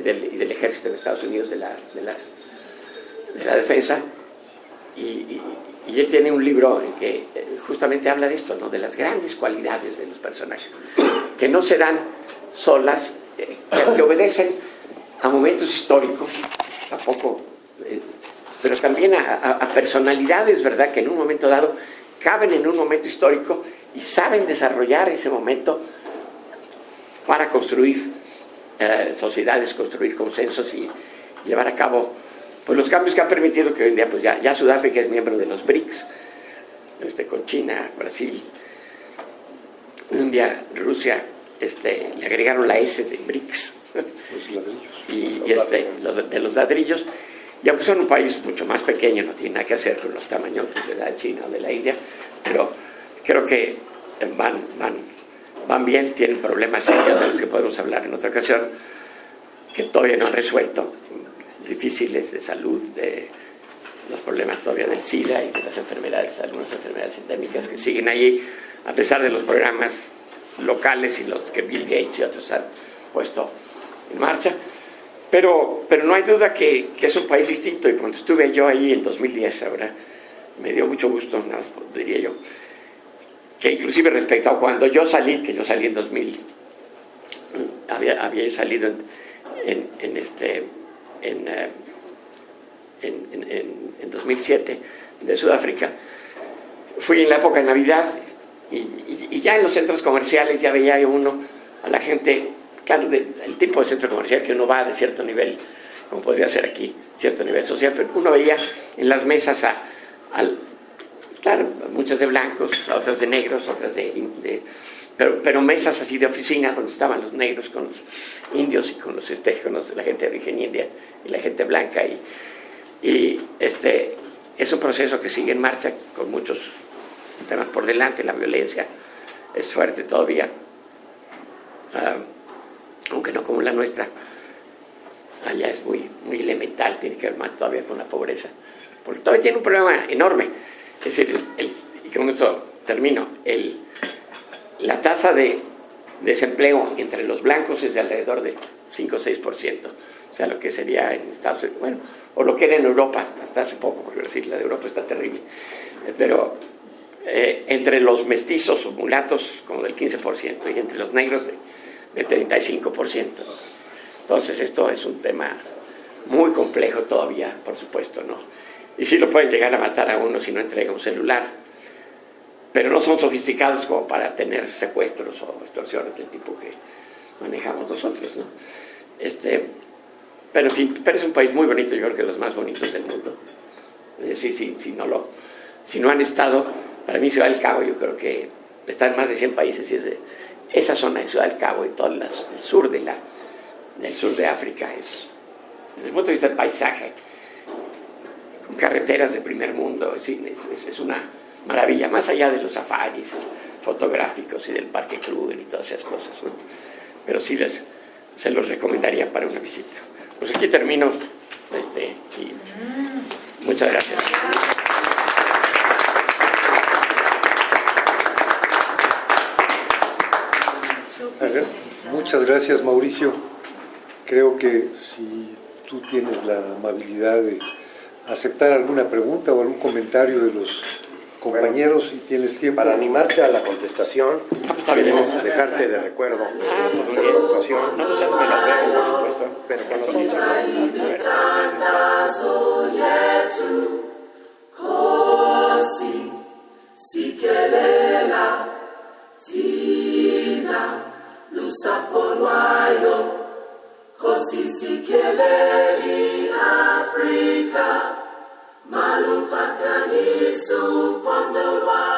del Ejército de Estados Unidos de la Defensa, y él tiene un libro en que justamente habla de esto, ¿no? De las grandes cualidades de los personajes, que no se dan solas, que obedecen a momentos históricos, tampoco, pero también a personalidades, ¿verdad?, que en un momento dado caben en un momento histórico y saben desarrollar ese momento para construir sociedades, construir consensos y llevar a cabo pues los cambios que han permitido que hoy en día pues ya Sudáfrica es miembro de los BRICS, con China, Brasil. Un día Rusia le agregaron la S de BRICS, de los ladrillos, y aunque son un país mucho más pequeño, no tiene nada que hacer con los tamañotes de la China o de la India, pero creo que van bien, tienen problemas serios de los que podemos hablar en otra ocasión, que todavía no han resuelto, difíciles de salud, de los problemas todavía del SIDA y de las enfermedades, algunas enfermedades endémicas que siguen allí, a pesar de los programas locales y los que Bill Gates y otros han puesto en marcha. Pero no hay duda que es un país distinto, y cuando estuve yo ahí en 2010, ahora me dio mucho gusto, nada más diría yo, que inclusive respecto a cuando yo salí, que yo salí en 2000, había yo salido en 2007 de Sudáfrica, fui en la época de Navidad y ya en los centros comerciales ya veía uno a la gente, claro, el tipo de centro comercial que uno va de cierto nivel, como podría ser aquí, cierto nivel social, pero uno veía en las mesas claro, muchas de blancos, otras de negros, otras pero mesas así de oficina donde estaban los negros con los indios y con la gente de origen india y la gente blanca, y es un proceso que sigue en marcha con muchos temas por delante. La violencia es fuerte todavía, aunque no como la nuestra. Allá es muy, muy elemental, tiene que ver más todavía con la pobreza, porque todavía tiene un problema enorme. Es decir, y con esto termino, la tasa de desempleo entre los blancos es de alrededor del 5 o 6%, o sea, lo que sería en Estados Unidos, bueno, o lo que era en Europa hasta hace poco, porque decir, la de Europa está terrible, pero entre los mestizos o mulatos como del 15%, y entre los negros de 35%. Entonces esto es un tema muy complejo todavía, por supuesto, ¿no? Y sí lo pueden llegar a matar a uno si no entrega un celular, pero no son sofisticados como para tener secuestros o extorsiones del tipo que manejamos nosotros, ¿no? Pero en fin, pero es un país muy bonito, yo creo que los más bonitos del mundo. Si no han estado, para mí Ciudad del Cabo, yo creo que está en más de 100 países, y es de esa zona de Ciudad del Cabo y todo el sur de África, desde el punto de vista del paisaje, con carreteras de primer mundo, es una maravilla, más allá de los safaris fotográficos y del Parque Kruger y todas esas cosas, ¿no? Pero sí se los recomendaría para una visita. Pues aquí termino, y muchas gracias. Muchas gracias, Mauricio. Creo que si tú tienes la amabilidad de aceptar alguna pregunta o algún comentario de los compañeros, y tienes tiempo. Para animarte a la contestación, queremos dejarte de recuerdo nuestra actuación. No sé si me las veo, por supuesto. Pero con nosotros. Africa, malupakanisu pondolwa.